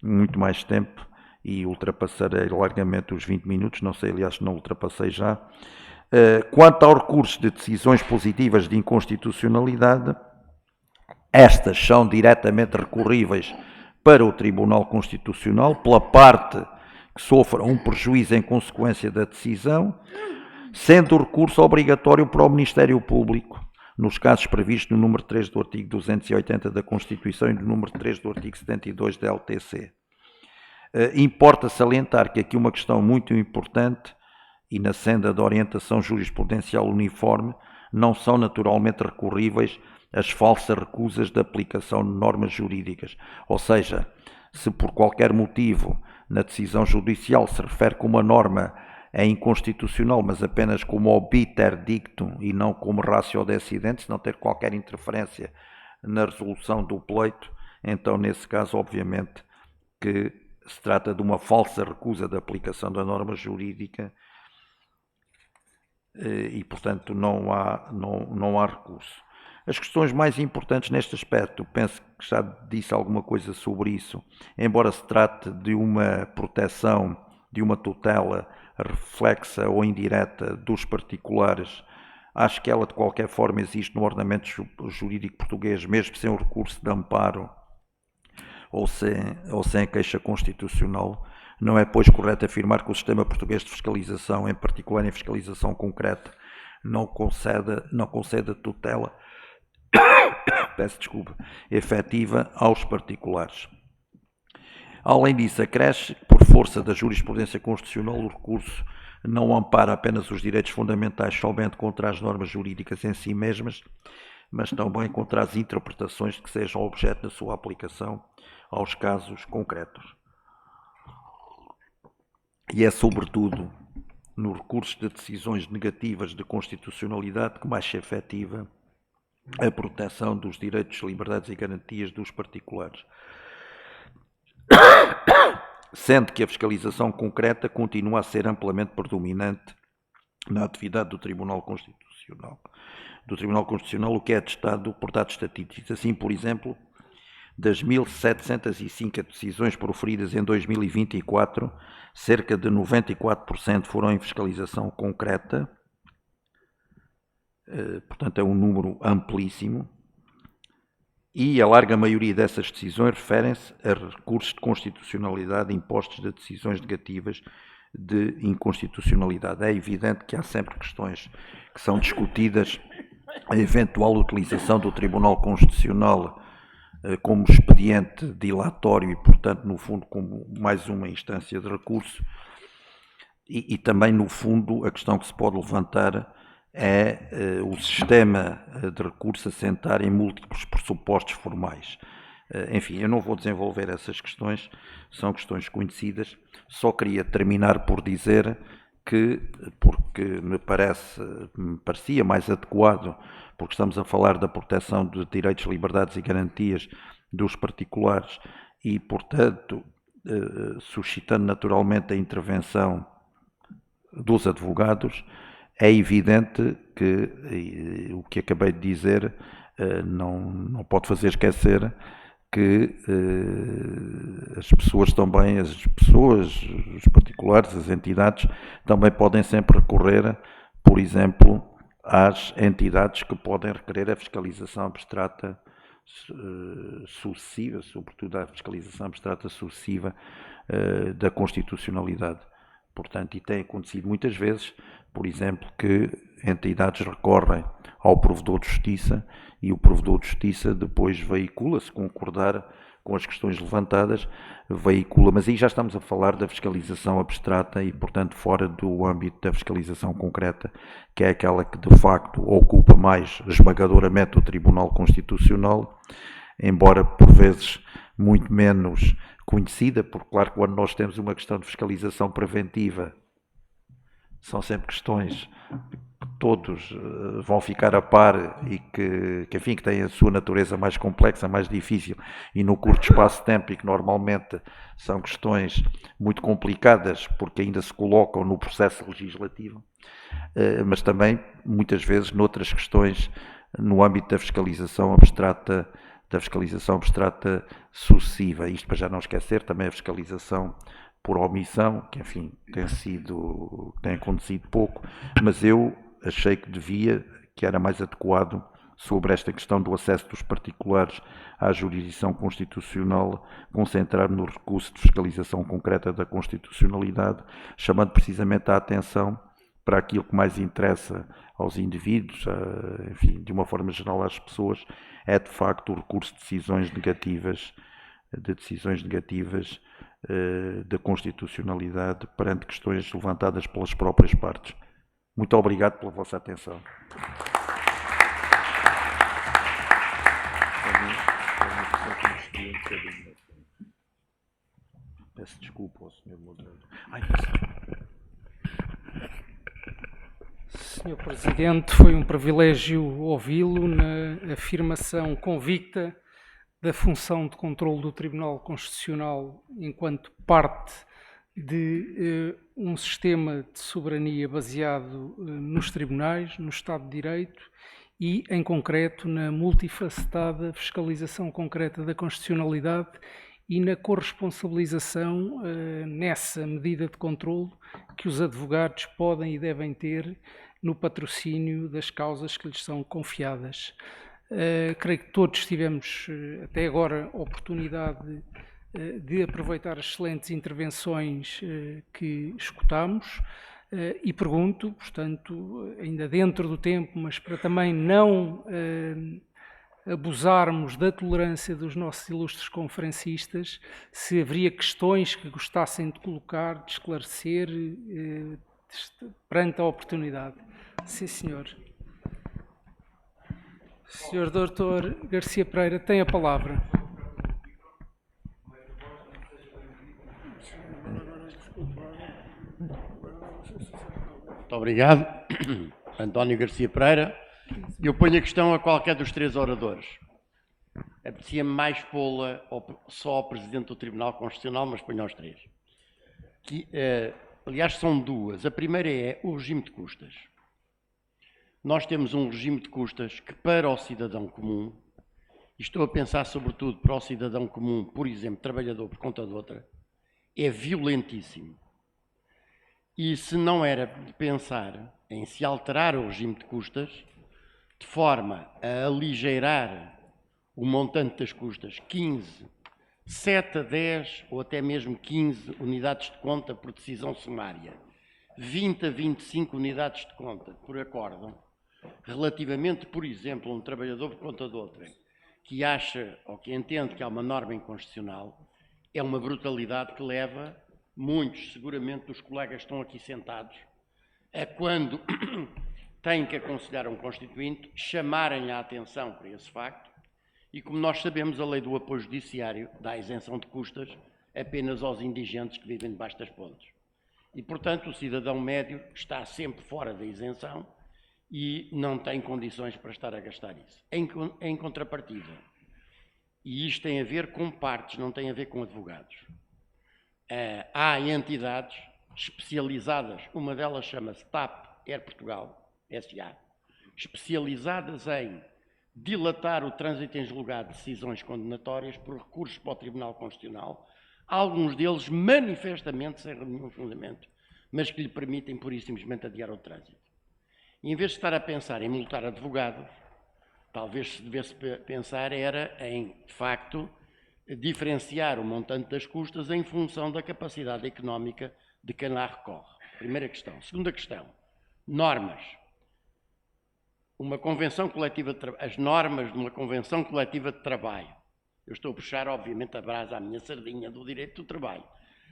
Speaker 6: muito mais tempo e ultrapassarei largamente os 20 minutos, não sei, aliás, se não ultrapassei já. Quanto ao recurso de decisões positivas de inconstitucionalidade, estas são diretamente recorríveis para o Tribunal Constitucional, pela parte que sofra um prejuízo em consequência da decisão, sendo o recurso obrigatório para o Ministério Público, nos casos previstos no número 3 do artigo 280 da Constituição e no número 3 do artigo 72 da LTC. Importa salientar que aqui uma questão muito importante, e na senda da orientação jurisprudencial uniforme, não são naturalmente recorríveis as falsas recusas de aplicação de normas jurídicas. Ou seja, se por qualquer motivo na decisão judicial se refere que uma norma é inconstitucional, mas apenas como obiter dictum e não como ratio decidente, se não ter qualquer interferência na resolução do pleito, então nesse caso, obviamente, que se trata de uma falsa recusa de aplicação da norma jurídica e, portanto, não há recurso. As questões mais importantes neste aspecto, penso que já disse alguma coisa sobre isso, embora se trate de uma proteção, de uma tutela reflexa ou indireta dos particulares, acho que ela de qualquer forma existe no ordenamento jurídico português, mesmo sem o recurso de amparo ou sem queixa constitucional. Não é, pois, correto afirmar que o sistema português de fiscalização, em particular em fiscalização concreta, não conceda tutela efetiva aos particulares. Além disso, acresce que, por força da jurisprudência constitucional, o recurso não ampara apenas os direitos fundamentais somente contra as normas jurídicas em si mesmas, mas também contra as interpretações que sejam objeto da sua aplicação aos casos concretos. E é, sobretudo, no recurso de decisões negativas de constitucionalidade que mais se efetiva a proteção dos direitos, liberdades e garantias dos particulares. Sendo que a fiscalização concreta continua a ser amplamente predominante na atividade do Tribunal Constitucional. O que é atestado por dados estatísticos. Assim, por exemplo, das 1.705 decisões proferidas em 2024, cerca de 94% foram em fiscalização concreta, portanto é um número amplíssimo, e a larga maioria dessas decisões referem-se a recursos de constitucionalidade impostos de decisões negativas de inconstitucionalidade. É evidente que há sempre questões que são discutidas, a eventual utilização do Tribunal Constitucional como expediente dilatório e, portanto, no fundo, como mais uma instância de recurso, e também, no fundo, a questão que se pode levantar é o sistema de recurso assentar em múltiplos pressupostos formais. Enfim, eu não vou desenvolver essas questões, são questões conhecidas, só queria terminar por dizer porque me parecia mais adequado, porque estamos a falar da proteção de direitos, liberdades e garantias dos particulares e, portanto, suscitando naturalmente a intervenção dos advogados, é evidente que o que acabei de dizer não pode fazer esquecer que as pessoas também, os particulares, as entidades, também podem sempre recorrer, por exemplo, às entidades que podem requerer a fiscalização abstrata sucessiva, sobretudo a fiscalização abstrata sucessiva da constitucionalidade. Portanto, e tem acontecido muitas vezes, por exemplo, que entidades recorrem ao provedor de justiça e o provedor de justiça depois veicula, se concordar com as questões levantadas, veicula, mas aí já estamos a falar da fiscalização abstrata e, portanto, fora do âmbito da fiscalização concreta, que é aquela que, de facto, ocupa mais esmagadoramente o Tribunal Constitucional, embora, por vezes, muito menos conhecida, porque, claro, quando nós temos uma questão de fiscalização preventiva, são sempre questões que todos vão ficar a par e que têm a sua natureza mais complexa, mais difícil e no curto espaço de tempo e que normalmente são questões muito complicadas porque ainda se colocam no processo legislativo, mas também muitas vezes noutras questões no âmbito da fiscalização abstrata sucessiva. Isto para já não esquecer também a fiscalização por omissão, que enfim tem acontecido pouco, mas eu achei que era mais adequado sobre esta questão do acesso dos particulares à jurisdição constitucional, concentrar no recurso de fiscalização concreta da constitucionalidade, chamando precisamente a atenção para aquilo que mais interessa aos indivíduos, enfim, de uma forma geral às pessoas, é de facto o recurso de decisões negativas da constitucionalidade perante questões levantadas pelas próprias partes. Muito obrigado pela vossa atenção. Peço desculpa ao Sr. Moderador.
Speaker 3: Senhor Presidente, foi um privilégio ouvi-lo na afirmação convicta da função de controle do Tribunal Constitucional enquanto parte de um sistema de soberania baseado nos tribunais, no Estado de Direito e, em concreto, na multifacetada fiscalização concreta da constitucionalidade e na corresponsabilização nessa medida de controle que os advogados podem e devem ter no patrocínio das causas que lhes são confiadas. Creio que todos tivemos até agora a oportunidade de aproveitar as excelentes intervenções que escutámos e pergunto, portanto, ainda dentro do tempo, mas para também não abusarmos da tolerância dos nossos ilustres conferencistas, se haveria questões que gostassem de colocar, de esclarecer perante a oportunidade. Sim, senhor. Senhor Dr. Garcia Pereira, tem a palavra.
Speaker 7: Muito obrigado. António Garcia Pereira. Eu ponho a questão a qualquer dos três oradores. Apetecia-me mais pô-la só ao Presidente do Tribunal Constitucional, mas ponho aos três. Aliás, são duas. A primeira é o regime de custas. Nós temos um regime de custas que, para o cidadão comum, e estou a pensar sobretudo para o cidadão comum, por exemplo, trabalhador por conta de outra, é violentíssimo. E se não era de pensar em se alterar o regime de custas, de forma a aligeirar o montante das custas, 7 a 10 ou até mesmo 15 unidades de conta por decisão sumária, 20 a 25 unidades de conta por acórdão, relativamente, por exemplo, a um trabalhador por conta de outra, que acha ou que entende que há uma norma inconstitucional, é uma brutalidade que leva muitos, seguramente, dos colegas que estão aqui sentados, a quando têm que aconselhar um constituinte, chamarem a atenção para esse facto, e como nós sabemos, a lei do apoio judiciário dá isenção de custas apenas aos indigentes que vivem debaixo das pontes. E, portanto, o cidadão médio está sempre fora da isenção e não tem condições para estar a gastar isso. Em contrapartida, e isto tem a ver com partes, não tem a ver com advogados, há entidades especializadas, uma delas chama-se TAP Air Portugal, SA, especializadas em dilatar o trânsito em julgado de decisões condenatórias por recursos para o Tribunal Constitucional, alguns deles manifestamente sem nenhum fundamento, mas que lhe permitem pura e simplesmente adiar o trânsito. E em vez de estar a pensar em multar advogados, talvez se devesse pensar era em, de facto, diferenciar o montante das custas em função da capacidade económica de quem lá recorre. Primeira questão. Segunda questão, normas. Uma convenção coletiva as normas de uma convenção coletiva de trabalho. Eu estou a puxar, obviamente, a brasa à minha sardinha do direito do trabalho.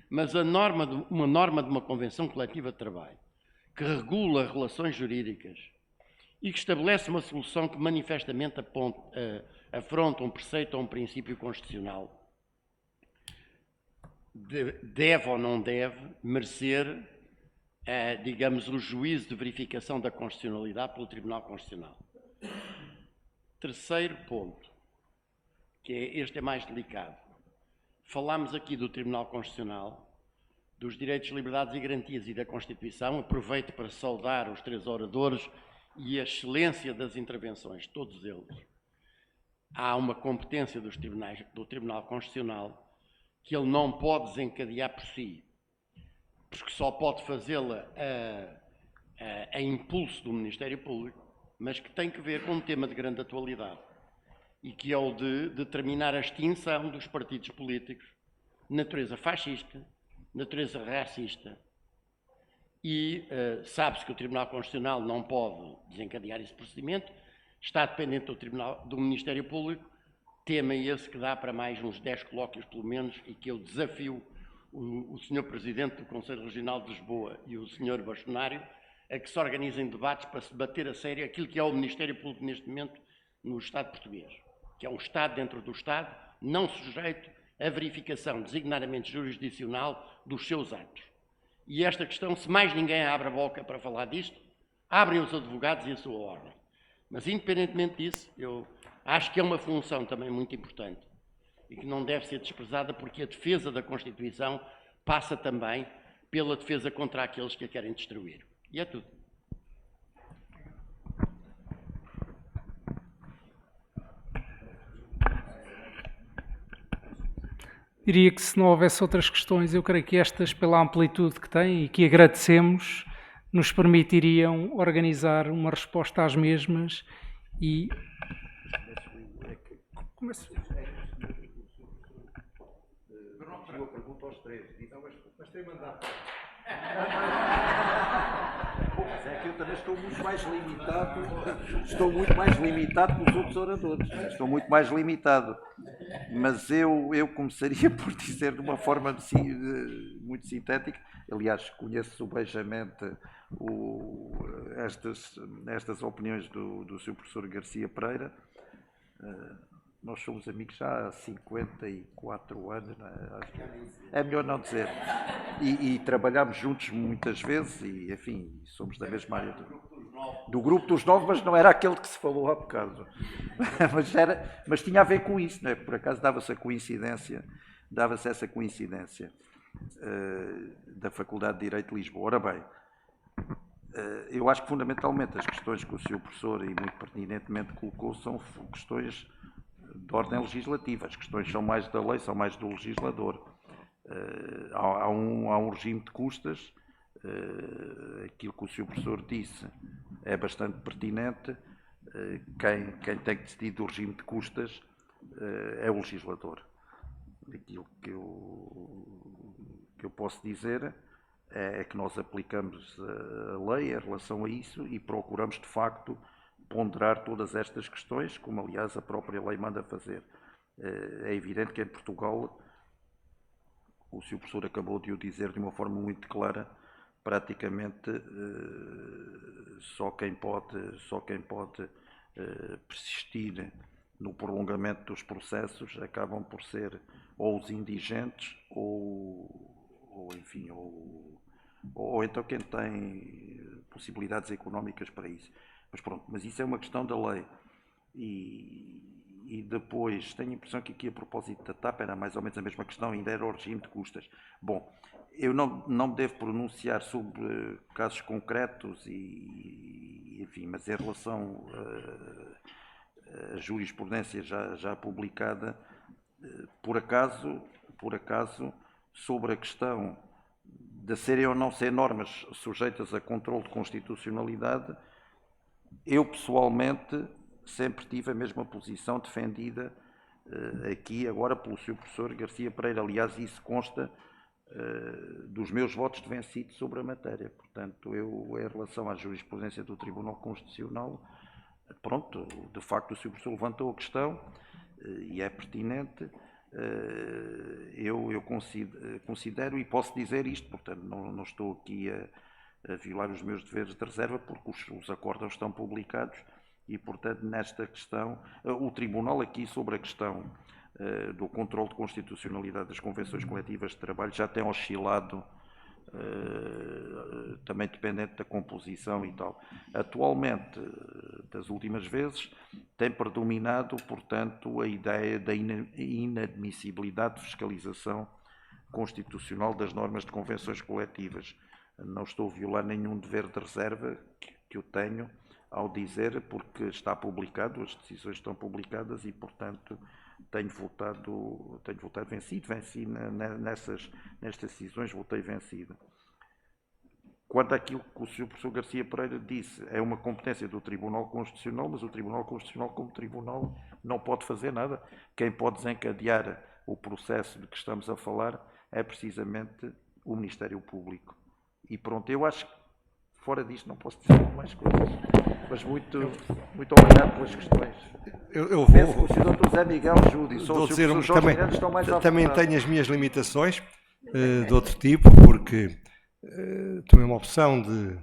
Speaker 7: Mas uma norma de uma convenção coletiva de trabalho que regula relações jurídicas e que estabelece uma solução que manifestamente afronta um preceito ou um princípio constitucional, deve ou não deve merecer, digamos, o juízo de verificação da constitucionalidade pelo Tribunal Constitucional. Terceiro ponto, este é mais delicado. Falámos aqui do Tribunal Constitucional, dos direitos, liberdades e garantias e da Constituição. Aproveito para saudar os três oradores e a excelência das intervenções, todos eles. Há uma competência do Tribunal Constitucional que ele não pode desencadear por si, porque só pode fazê-la a impulso do Ministério Público, mas que tem que ver com um tema de grande atualidade e que é o de determinar a extinção dos partidos políticos de natureza fascista, natureza racista, e sabe-se que o Tribunal Constitucional não pode desencadear esse procedimento, está dependente do Ministério Público, tema esse que dá para mais uns 10 colóquios pelo menos, e que eu desafio o Sr. Presidente do Conselho Regional de Lisboa e o Sr. Bastonário a que se organizem debates para se debater a sério aquilo que é o Ministério Público neste momento no Estado português, que é um Estado dentro do Estado, não sujeito a verificação designadamente jurisdicional dos seus atos. E esta questão, se mais ninguém abre a boca para falar disto, abrem os advogados e a sua ordem. Mas, independentemente disso, eu acho que é uma função também muito importante e que não deve ser desprezada, porque a defesa da Constituição passa também pela defesa contra aqueles que a querem destruir. E é tudo.
Speaker 3: Diria que se não houvesse outras questões, eu creio que estas, pela amplitude que têm e que agradecemos, nos permitiriam organizar uma resposta às mesmas e...
Speaker 6: Eu pergunto aos três. Mas tem mandato. Mas é que eu também estou muito mais limitado. Estou muito mais limitado que os outros oradores. Estou muito mais limitado. Mas eu começaria por dizer de uma forma muito sintética. Aliás, conheço subejamente estas opiniões do Sr. Professor Garcia Pereira. Nós somos amigos já há 54 anos, não é? Acho que é melhor não dizer. E trabalhámos juntos muitas vezes e, enfim, somos da mesma área. Do grupo dos 9, mas não era aquele que se falou há bocado. Mas tinha a ver com isso, não é? Por acaso dava-se essa coincidência da Faculdade de Direito de Lisboa. Ora bem, eu acho que fundamentalmente as questões que o Sr. Professor e muito pertinentemente colocou são questões de ordem legislativa. As questões são mais da lei, são mais do legislador. Há um regime de custas, aquilo que o Sr. Professor disse é bastante pertinente. Quem tem que decidir do regime de custas é o legislador. Aquilo que eu posso dizer é que nós aplicamos a lei em relação a isso e procuramos, de facto, ponderar todas estas questões, como aliás a própria lei manda fazer. É evidente que em Portugal, o Sr. Professor acabou de o dizer de uma forma muito clara, praticamente só quem pode persistir no prolongamento dos processos acabam por ser ou os indigentes ou ou então quem tem possibilidades económicas para isso. Mas pronto, mas isso é uma questão da lei. E depois, tenho a impressão que aqui a propósito da TAP era mais ou menos a mesma questão, ainda era o regime de custas. Bom, eu não me devo pronunciar sobre casos concretos enfim, mas em relação à jurisprudência já publicada, por acaso, sobre a questão de serem ou não ser normas sujeitas a controle de constitucionalidade, eu pessoalmente sempre tive a mesma posição defendida aqui agora pelo Sr. Professor Garcia Pereira. Aliás, isso consta dos meus votos de vencido sobre a matéria. Portanto, eu, em relação à jurisprudência do Tribunal Constitucional, pronto, de facto o Sr. Professor levantou a questão e é pertinente. Eu considero e posso dizer isto, portanto, não estou aqui a violar os meus deveres de reserva, porque os acórdãos estão publicados e, portanto, nesta questão, o Tribunal aqui sobre a questão do controle de constitucionalidade das convenções coletivas de trabalho já tem oscilado, também dependente da composição e tal. Atualmente, das últimas vezes, tem predominado, portanto, a ideia da inadmissibilidade de fiscalização constitucional das normas de convenções coletivas. Não estou a violar nenhum dever de reserva que eu tenho ao dizer, porque está publicado, as decisões estão publicadas e, portanto, tenho votado vencido. Venci nestas decisões, votei vencido. Quanto àquilo que o Sr. Professor Garcia Pereira disse, é uma competência do Tribunal Constitucional, mas o Tribunal Constitucional, como tribunal, não pode fazer nada. Quem pode desencadear o processo de que estamos a falar é precisamente o Ministério Público. E pronto, eu acho que fora disto não posso dizer mais coisas, mas muito obrigado pelas questões.
Speaker 5: Eu
Speaker 6: Penso que
Speaker 5: vou
Speaker 6: o Sr. Dr. Zé Miguel Júdio e o Sr.
Speaker 5: dizer,
Speaker 6: Professor Jorge Miranda estão mais à
Speaker 5: também
Speaker 6: vontade.
Speaker 5: tenho as minhas limitações de outro tipo, porque tomei uma opção de,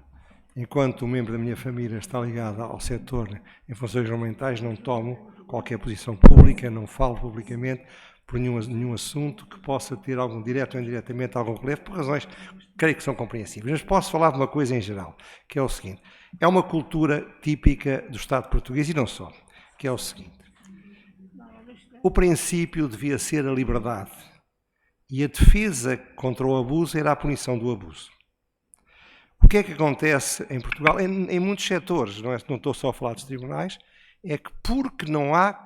Speaker 5: enquanto um membro da minha família está ligado ao setor em funções orçamentais, não tomo qualquer posição pública, não falo publicamente por nenhum assunto que possa ter algum direto ou indiretamente algum relevo, por razões que creio que são compreensíveis. Mas posso falar de uma coisa em geral, que é o seguinte: é uma cultura típica do Estado português e não só, que é o seguinte: o princípio devia ser a liberdade e a defesa contra o abuso era a punição do abuso. O que é que acontece em Portugal, em muitos setores, não estou só a falar dos tribunais, é que porque não há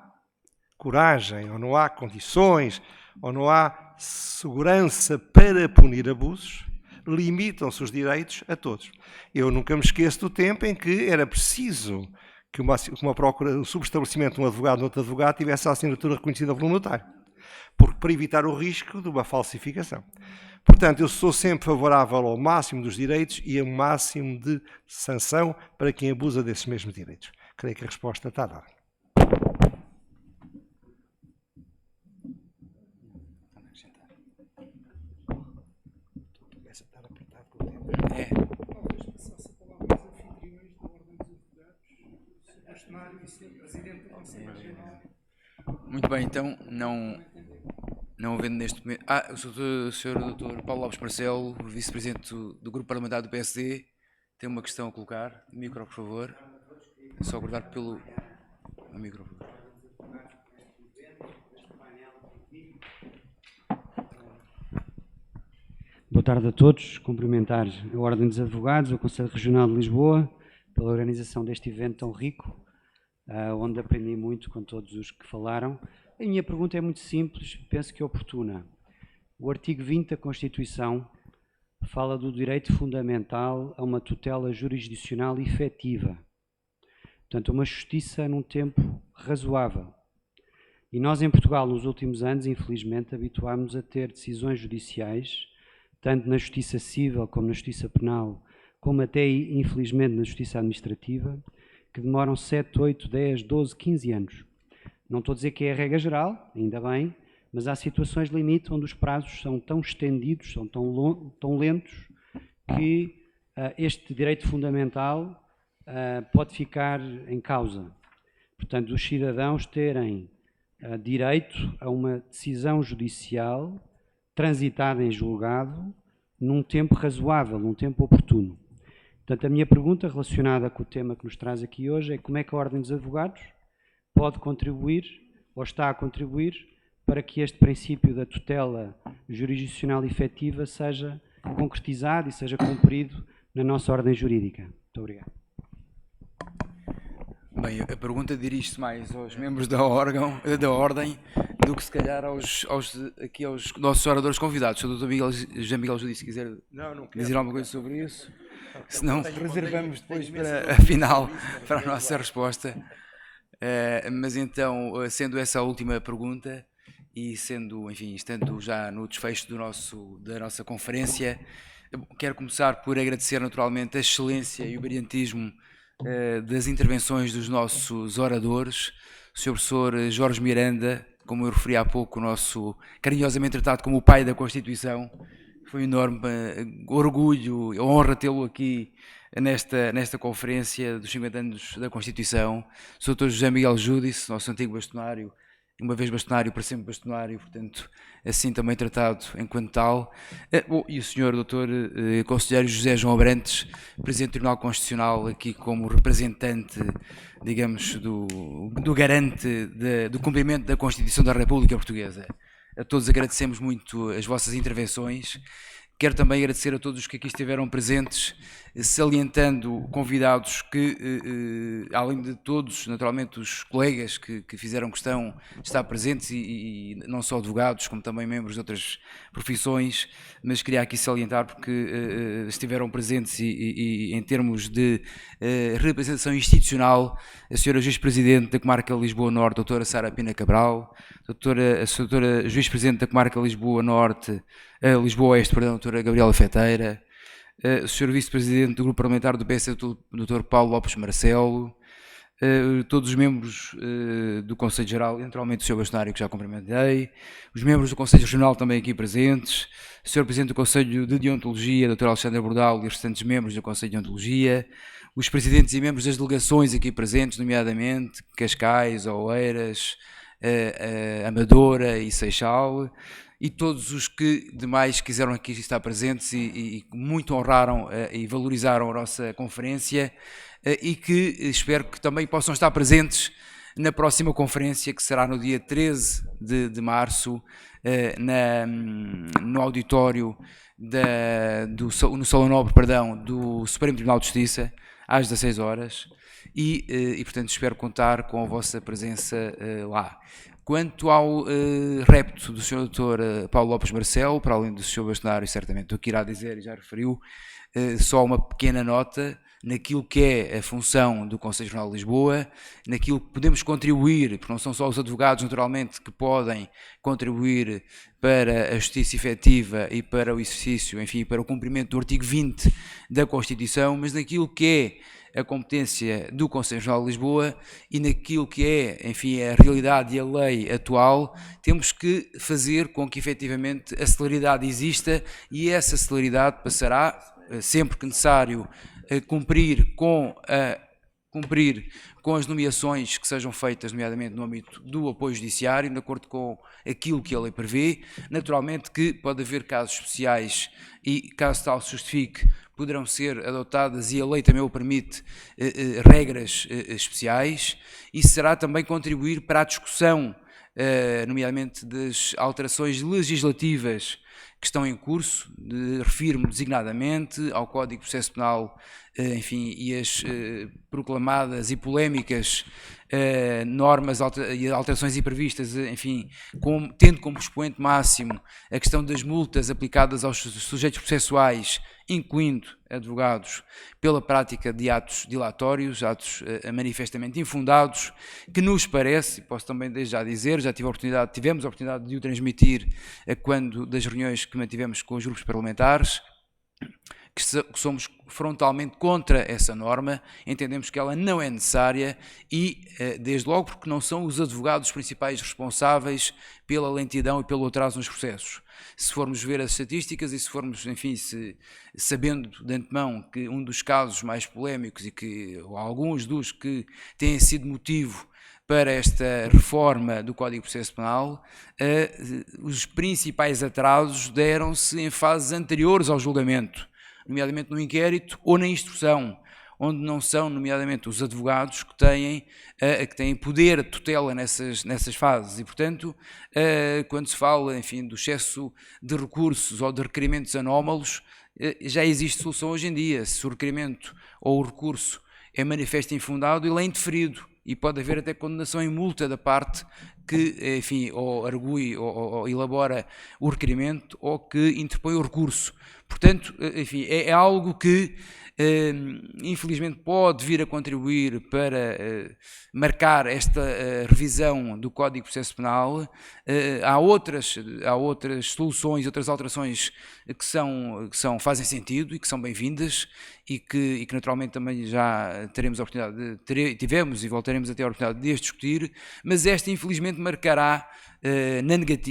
Speaker 5: coragem, ou não há condições, ou não há segurança para punir abusos, limitam-se os direitos a todos. Eu nunca me esqueço do tempo em que era preciso que uma procura, o subestabelecimento de um advogado ou outro advogado tivesse a assinatura reconhecida pelo notário, para evitar o risco de uma falsificação. Portanto, eu sou sempre favorável ao máximo dos direitos e ao máximo de sanção para quem abusa desses mesmos direitos. Creio que a resposta está dada.
Speaker 2: Muito bem, então, não havendo neste momento... o Sr. Dr. Paulo Lopes Marcelo, Vice-Presidente do Grupo Parlamentar do PSD, tem uma questão a colocar. Micro, por favor. É só aguardar pelo micro, por favor.
Speaker 8: Boa tarde a todos. Cumprimentar a Ordem dos Advogados, o Conselho Regional de Lisboa, pela organização deste evento tão rico, onde aprendi muito com todos os que falaram. A minha pergunta é muito simples, penso que é oportuna. O artigo 20 da Constituição fala do direito fundamental a uma tutela jurisdicional efetiva. Portanto, uma justiça num tempo razoável. E nós, em Portugal, nos últimos anos, infelizmente, habituámos a ter decisões judiciais, tanto na justiça civil como na justiça penal, como até, infelizmente, na justiça administrativa, que demoram 7, 8, 10, 12, 15 anos. Não estou a dizer que é a regra geral, ainda bem, mas há situações limite onde os prazos são tão estendidos, são tão lentos, que este direito fundamental pode ficar em causa. Portanto, os cidadãos terem direito a uma decisão judicial transitada em julgado num tempo razoável, num tempo oportuno. Portanto, a minha pergunta relacionada com o tema que nos traz aqui hoje é como é que a Ordem dos Advogados pode contribuir, ou está a contribuir, para que este princípio da tutela jurisdicional efetiva seja concretizado e seja cumprido na nossa ordem jurídica. Muito obrigado.
Speaker 2: Bem, a pergunta dirige-se mais aos membros da ordem do que se calhar aos nossos oradores convidados. Se o Dr. José Miguel Júdice, se quiser dizer alguma coisa sobre isso, senão reservamos depois para a final, para a nossa resposta. Mas então, sendo essa a última pergunta e sendo, enfim, estando já no desfecho da nossa conferência, quero começar por agradecer naturalmente a excelência e o brilhantismo das intervenções dos nossos oradores, o Sr. Professor Jorge Miranda, como eu referi há pouco, o nosso carinhosamente tratado como o pai da Constituição. Foi um enorme orgulho, honra tê-lo aqui nesta conferência dos 50 anos da Constituição. O Dr. José Miguel Júdice, nosso antigo bastonário, uma vez bastonário, para sempre bastonário, portanto, assim também tratado enquanto tal. E o Sr. Dr. Conselheiro José João Abrantes, Presidente do Tribunal Constitucional, aqui como representante, digamos, do garante do cumprimento da Constituição da República Portuguesa. A todos agradecemos muito as vossas intervenções. Quero também agradecer a todos os que aqui estiveram presentes, salientando convidados que, além de todos, naturalmente, os colegas que fizeram questão de estar presentes, e não só advogados, como também membros de outras profissões, mas queria aqui salientar porque estiveram presentes e em termos de representação institucional, a Sra. Juiz-Presidente da Comarca Lisboa Norte, doutora Sara Pina Cabral, a Sra. Juiz-Presidente da Comarca Lisboa Norte, Lisboa Oeste, perdão, doutora Gabriela Feteira, o Sr. Vice-Presidente do Grupo Parlamentar do PS, Dr. Paulo Lopes Marcelo, todos os membros do Conselho Geral, naturalmente o Sr. Bastonário, que já cumprimentei, os membros do Conselho Regional também aqui presentes, o Sr. Presidente do Conselho de Deontologia, Dr. Alexandre Bordal, e os restantes membros do Conselho de Deontologia, os presidentes e membros das delegações aqui presentes, nomeadamente Cascais, Oeiras, Amadora e Seixal, e todos os que demais quiseram aqui estar presentes e muito honraram e valorizaram a nossa conferência, e que espero que também possam estar presentes na próxima conferência, que será no dia 13 de março, no auditório, no Salão Nobre, perdão, do Supremo Tribunal de Justiça, às 16 horas, e portanto espero contar com a vossa presença lá. Quanto ao repto do Sr. Dr. Paulo Lopes Marcelo, para além do Sr. Bastonário, certamente o que irá dizer e já referiu, só uma pequena nota naquilo que é a função do Conselho Regional de Lisboa, naquilo que podemos contribuir, porque não são só os advogados, naturalmente, que podem contribuir para a justiça efetiva e para o exercício, enfim, para o cumprimento do artigo 20 da Constituição, mas naquilo que é a competência do Conselho Regional de Lisboa e naquilo que é, enfim, a realidade e a lei atual, temos que fazer com que efetivamente a celeridade exista, e essa celeridade passará, sempre que necessário, cumprir com as nomeações que sejam feitas, nomeadamente no âmbito do apoio judiciário, de acordo com aquilo que a lei prevê. Naturalmente que pode haver casos especiais e, caso tal se justifique, poderão ser adotadas, e a lei também o permite, regras especiais, e será também contribuir para a discussão, nomeadamente das alterações legislativas que estão em curso, refiro-me designadamente ao Código de Processo Penal, enfim, e as proclamadas e polémicas normas e alterações imprevistas, enfim, tendo como expoente máximo a questão das multas aplicadas aos sujeitos processuais, incluindo advogados, pela prática de atos dilatórios, atos manifestamente infundados, que nos parece, e posso também desde já dizer, tivemos a oportunidade de o transmitir quando das reuniões que mantivemos com os grupos parlamentares, que somos frontalmente contra essa norma, entendemos que ela não é necessária e, desde logo, porque não são os advogados os principais responsáveis pela lentidão e pelo atraso nos processos. Se formos ver as estatísticas e se formos, enfim, sabendo de antemão que um dos casos mais polémicos ou alguns dos que têm sido motivo para esta reforma do Código de Processo Penal, os principais atrasos deram-se em fases anteriores ao julgamento, nomeadamente no inquérito ou na instrução, onde não são, nomeadamente, os advogados que têm poder de tutela nessas fases. E, portanto, quando se fala, enfim, do excesso de recursos ou de requerimentos anómalos, já existe solução hoje em dia. Se o requerimento ou o recurso é manifesto infundado, ele é indeferido e pode haver até condenação em multa da parte que, enfim, ou argue ou elabora o requerimento ou que interpõe o recurso. Portanto, enfim, é algo que infelizmente pode vir a contribuir para marcar esta revisão do Código de Processo Penal. Há outras soluções, outras alterações que fazem sentido e que são bem-vindas e que naturalmente também já teremos a oportunidade tivemos e voltaremos a ter a oportunidade de as discutir, mas esta infelizmente marcará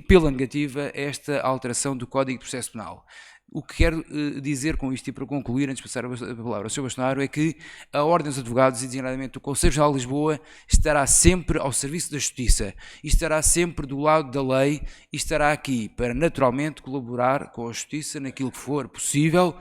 Speaker 2: pela negativa esta alteração do Código de Processo Penal. O que quero dizer com isto, e para concluir, antes de passar a palavra ao Sr. Bastonário, é que a Ordem dos Advogados, e designadamente o Conselho Regional de Lisboa, estará sempre ao serviço da Justiça, e estará sempre do lado da lei, e estará aqui para, naturalmente, colaborar com a Justiça naquilo que for possível,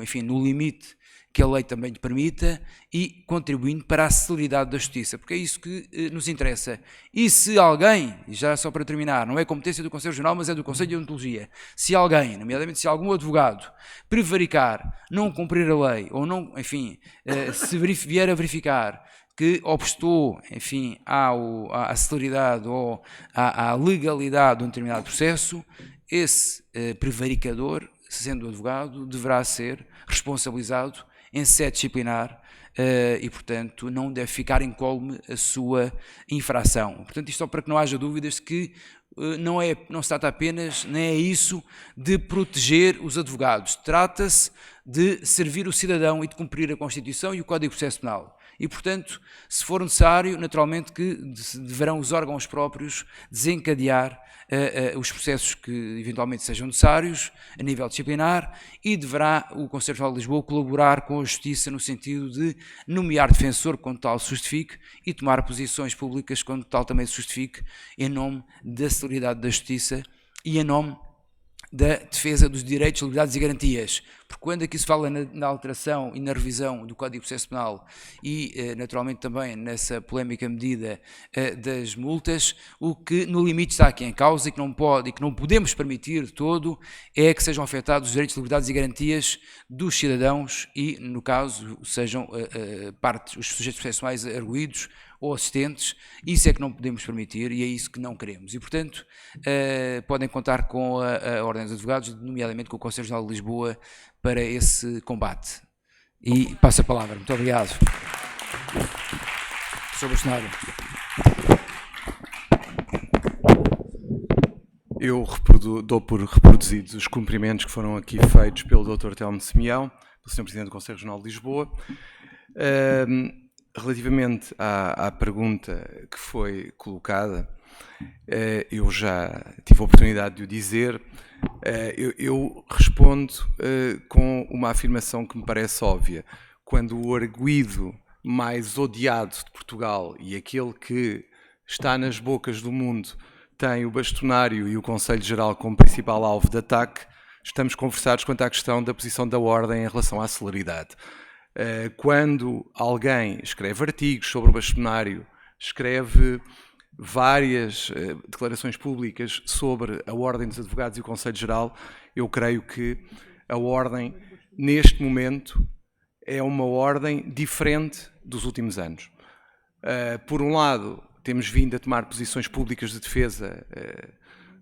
Speaker 2: enfim, no limite que a lei também lhe permita, e contribuindo para a celeridade da justiça, porque é isso que nos interessa. E se alguém, já só para terminar, não é competência do Conselho Regional, mas é do Conselho de Odontologia, se alguém, nomeadamente se algum advogado, prevaricar, não cumprir a lei, ou não, enfim, se vier a verificar que obstou, enfim, à celeridade ou à legalidade de um determinado processo, esse prevaricador, sendo advogado, deverá ser responsabilizado em sede disciplinar e, portanto, não deve ficar incólume a sua infração. Portanto, isto só para que não haja dúvidas que não se trata apenas, nem é isso, de proteger os advogados. Trata-se de servir o cidadão e de cumprir a Constituição e o Código de Processo Penal. E, portanto, se for necessário, naturalmente que deverão os órgãos próprios desencadear os processos que eventualmente sejam necessários a nível disciplinar, e deverá o Conselho Regional de Lisboa colaborar com a Justiça no sentido de nomear defensor quando tal se justifique e tomar posições públicas quando tal também se justifique, em nome da celeridade da Justiça e em nome da defesa dos direitos, liberdades e garantias, porque quando aqui se fala na alteração e na revisão do Código de Processo Penal e naturalmente também nessa polémica medida das multas, o que no limite está aqui em causa e que não pode e que não podemos permitir de todo é que sejam afetados os direitos, liberdades e garantias dos cidadãos e, no caso, sejam os sujeitos processuais arguidos ou assistentes. Isso é que não podemos permitir e é isso que não queremos. E, portanto, podem contar com a Ordem dos Advogados, nomeadamente com o Conselho Regional de Lisboa, para esse combate. E passo a palavra. Muito obrigado. Sr. Bastonário.
Speaker 1: Eu dou por reproduzidos os cumprimentos que foram aqui feitos pelo Dr. Telmo Simeão, pelo Sr. Presidente do Conselho Regional de Lisboa. Relativamente à pergunta que foi colocada, eu já tive a oportunidade de o dizer, eu respondo com uma afirmação que me parece óbvia. Quando o arguido mais odiado de Portugal e aquele que está nas bocas do mundo tem o bastonário e o Conselho Geral como principal alvo de ataque, estamos conversados quanto à questão da posição da Ordem em relação à celeridade. Quando alguém escreve artigos sobre o bastonário, escreve várias declarações públicas sobre a Ordem dos Advogados e o Conselho Geral, eu creio que a Ordem, neste momento, é uma Ordem diferente dos últimos anos. Por um lado, temos vindo a tomar posições públicas de defesa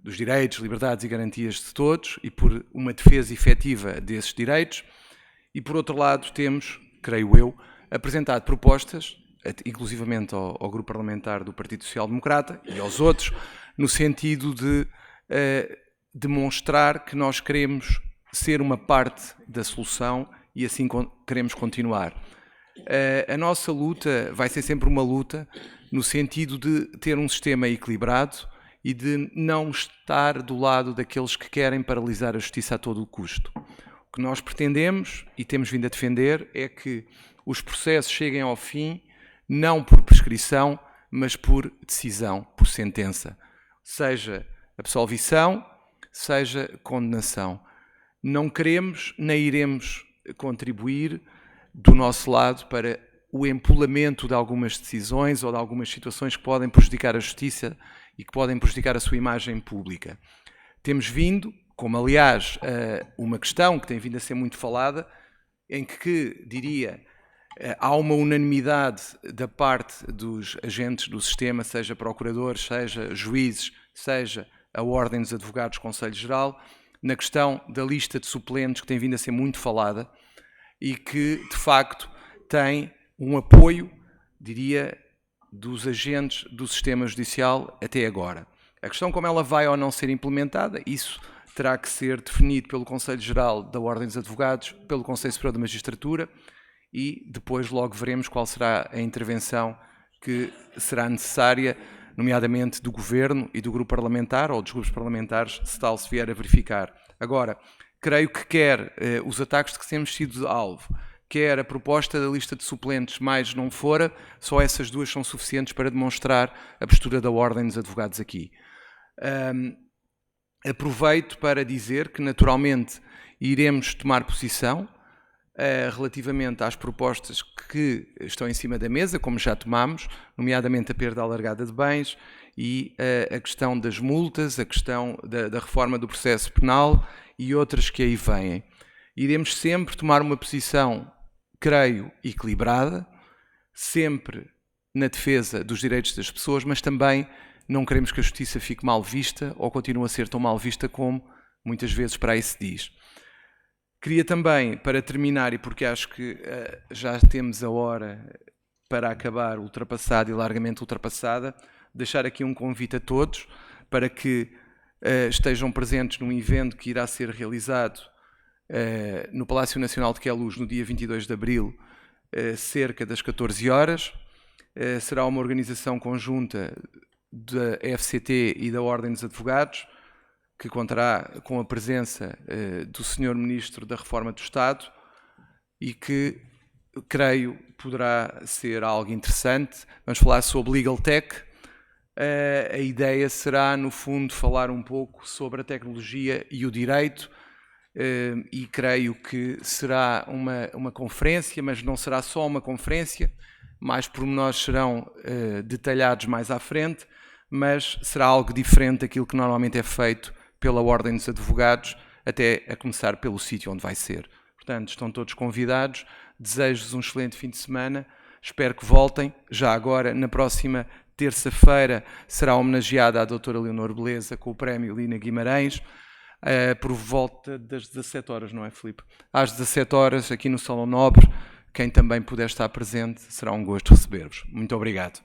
Speaker 1: dos direitos, liberdades e garantias de todos e por uma defesa efetiva desses direitos, e por outro lado temos, creio eu, apresentado propostas, inclusivamente ao grupo parlamentar do Partido Social Democrata e aos outros, no sentido de demonstrar que nós queremos ser uma parte da solução e assim queremos continuar. A nossa luta vai ser sempre uma luta no sentido de ter um sistema equilibrado e de não estar do lado daqueles que querem paralisar a justiça a todo o custo. O que nós pretendemos e temos vindo a defender é que os processos cheguem ao fim, não por prescrição, mas por decisão, por sentença, seja absolvição, seja condenação. Não queremos nem iremos contribuir do nosso lado para o empolamento de algumas decisões ou de algumas situações que podem prejudicar a justiça e que podem prejudicar a sua imagem pública. Temos vindo, como aliás uma questão que tem vindo a ser muito falada, em que, diria, há uma unanimidade da parte dos agentes do sistema, seja procuradores, seja juízes, seja a Ordem dos Advogados, Conselho Geral, na questão da lista de suplentes que tem vindo a ser muito falada e que, de facto, tem um apoio, diria, dos agentes do sistema judicial até agora. A questão como ela vai ou não ser implementada, isso terá que ser definido pelo Conselho Geral da Ordem dos Advogados, pelo Conselho Superior da Magistratura e depois logo veremos qual será a intervenção que será necessária, nomeadamente do Governo e do grupo parlamentar ou dos grupos parlamentares, se tal se vier a verificar. Agora, creio que quer os ataques de que temos sido alvo, quer a proposta da lista de suplentes mais não fora, só essas duas são suficientes para demonstrar a postura da Ordem dos Advogados aqui. Aproveito para dizer que, naturalmente, iremos tomar posição relativamente às propostas que estão em cima da mesa, como já tomámos, nomeadamente a perda alargada de bens e a questão das multas, a questão da reforma do processo penal e outras que aí vêm. Iremos sempre tomar uma posição, creio, equilibrada, sempre na defesa dos direitos das pessoas, mas também não queremos que a justiça fique mal vista ou continue a ser tão mal vista como muitas vezes para aí se diz. Queria também, para terminar, e porque acho que já temos a hora para acabar ultrapassada e largamente ultrapassada, deixar aqui um convite a todos para que estejam presentes num evento que irá ser realizado no Palácio Nacional de Queluz no dia 22 de abril, cerca das 14 horas. Será uma organização conjunta da FCT e da Ordem dos Advogados, que contará com a presença do Sr. Ministro da Reforma do Estado e que, creio, poderá ser algo interessante. Vamos falar sobre Legal Tech. A ideia será, no fundo, falar um pouco sobre a tecnologia e o direito e creio que será uma conferência, mas não será só uma conferência, mais pormenores serão detalhados mais à frente, mas será algo diferente daquilo que normalmente é feito pela Ordem dos Advogados, até a começar pelo sítio onde vai ser. Portanto, estão todos convidados, desejo-vos um excelente fim de semana, espero que voltem. Já agora, na próxima terça-feira, será homenageada a doutora Leonor Beleza com o prémio Lina Guimarães, por volta das 17 horas, não é, Filipe? Às 17 horas, aqui no Salão Nobre. Quem também puder estar presente, será um gosto receber-vos. Muito obrigado.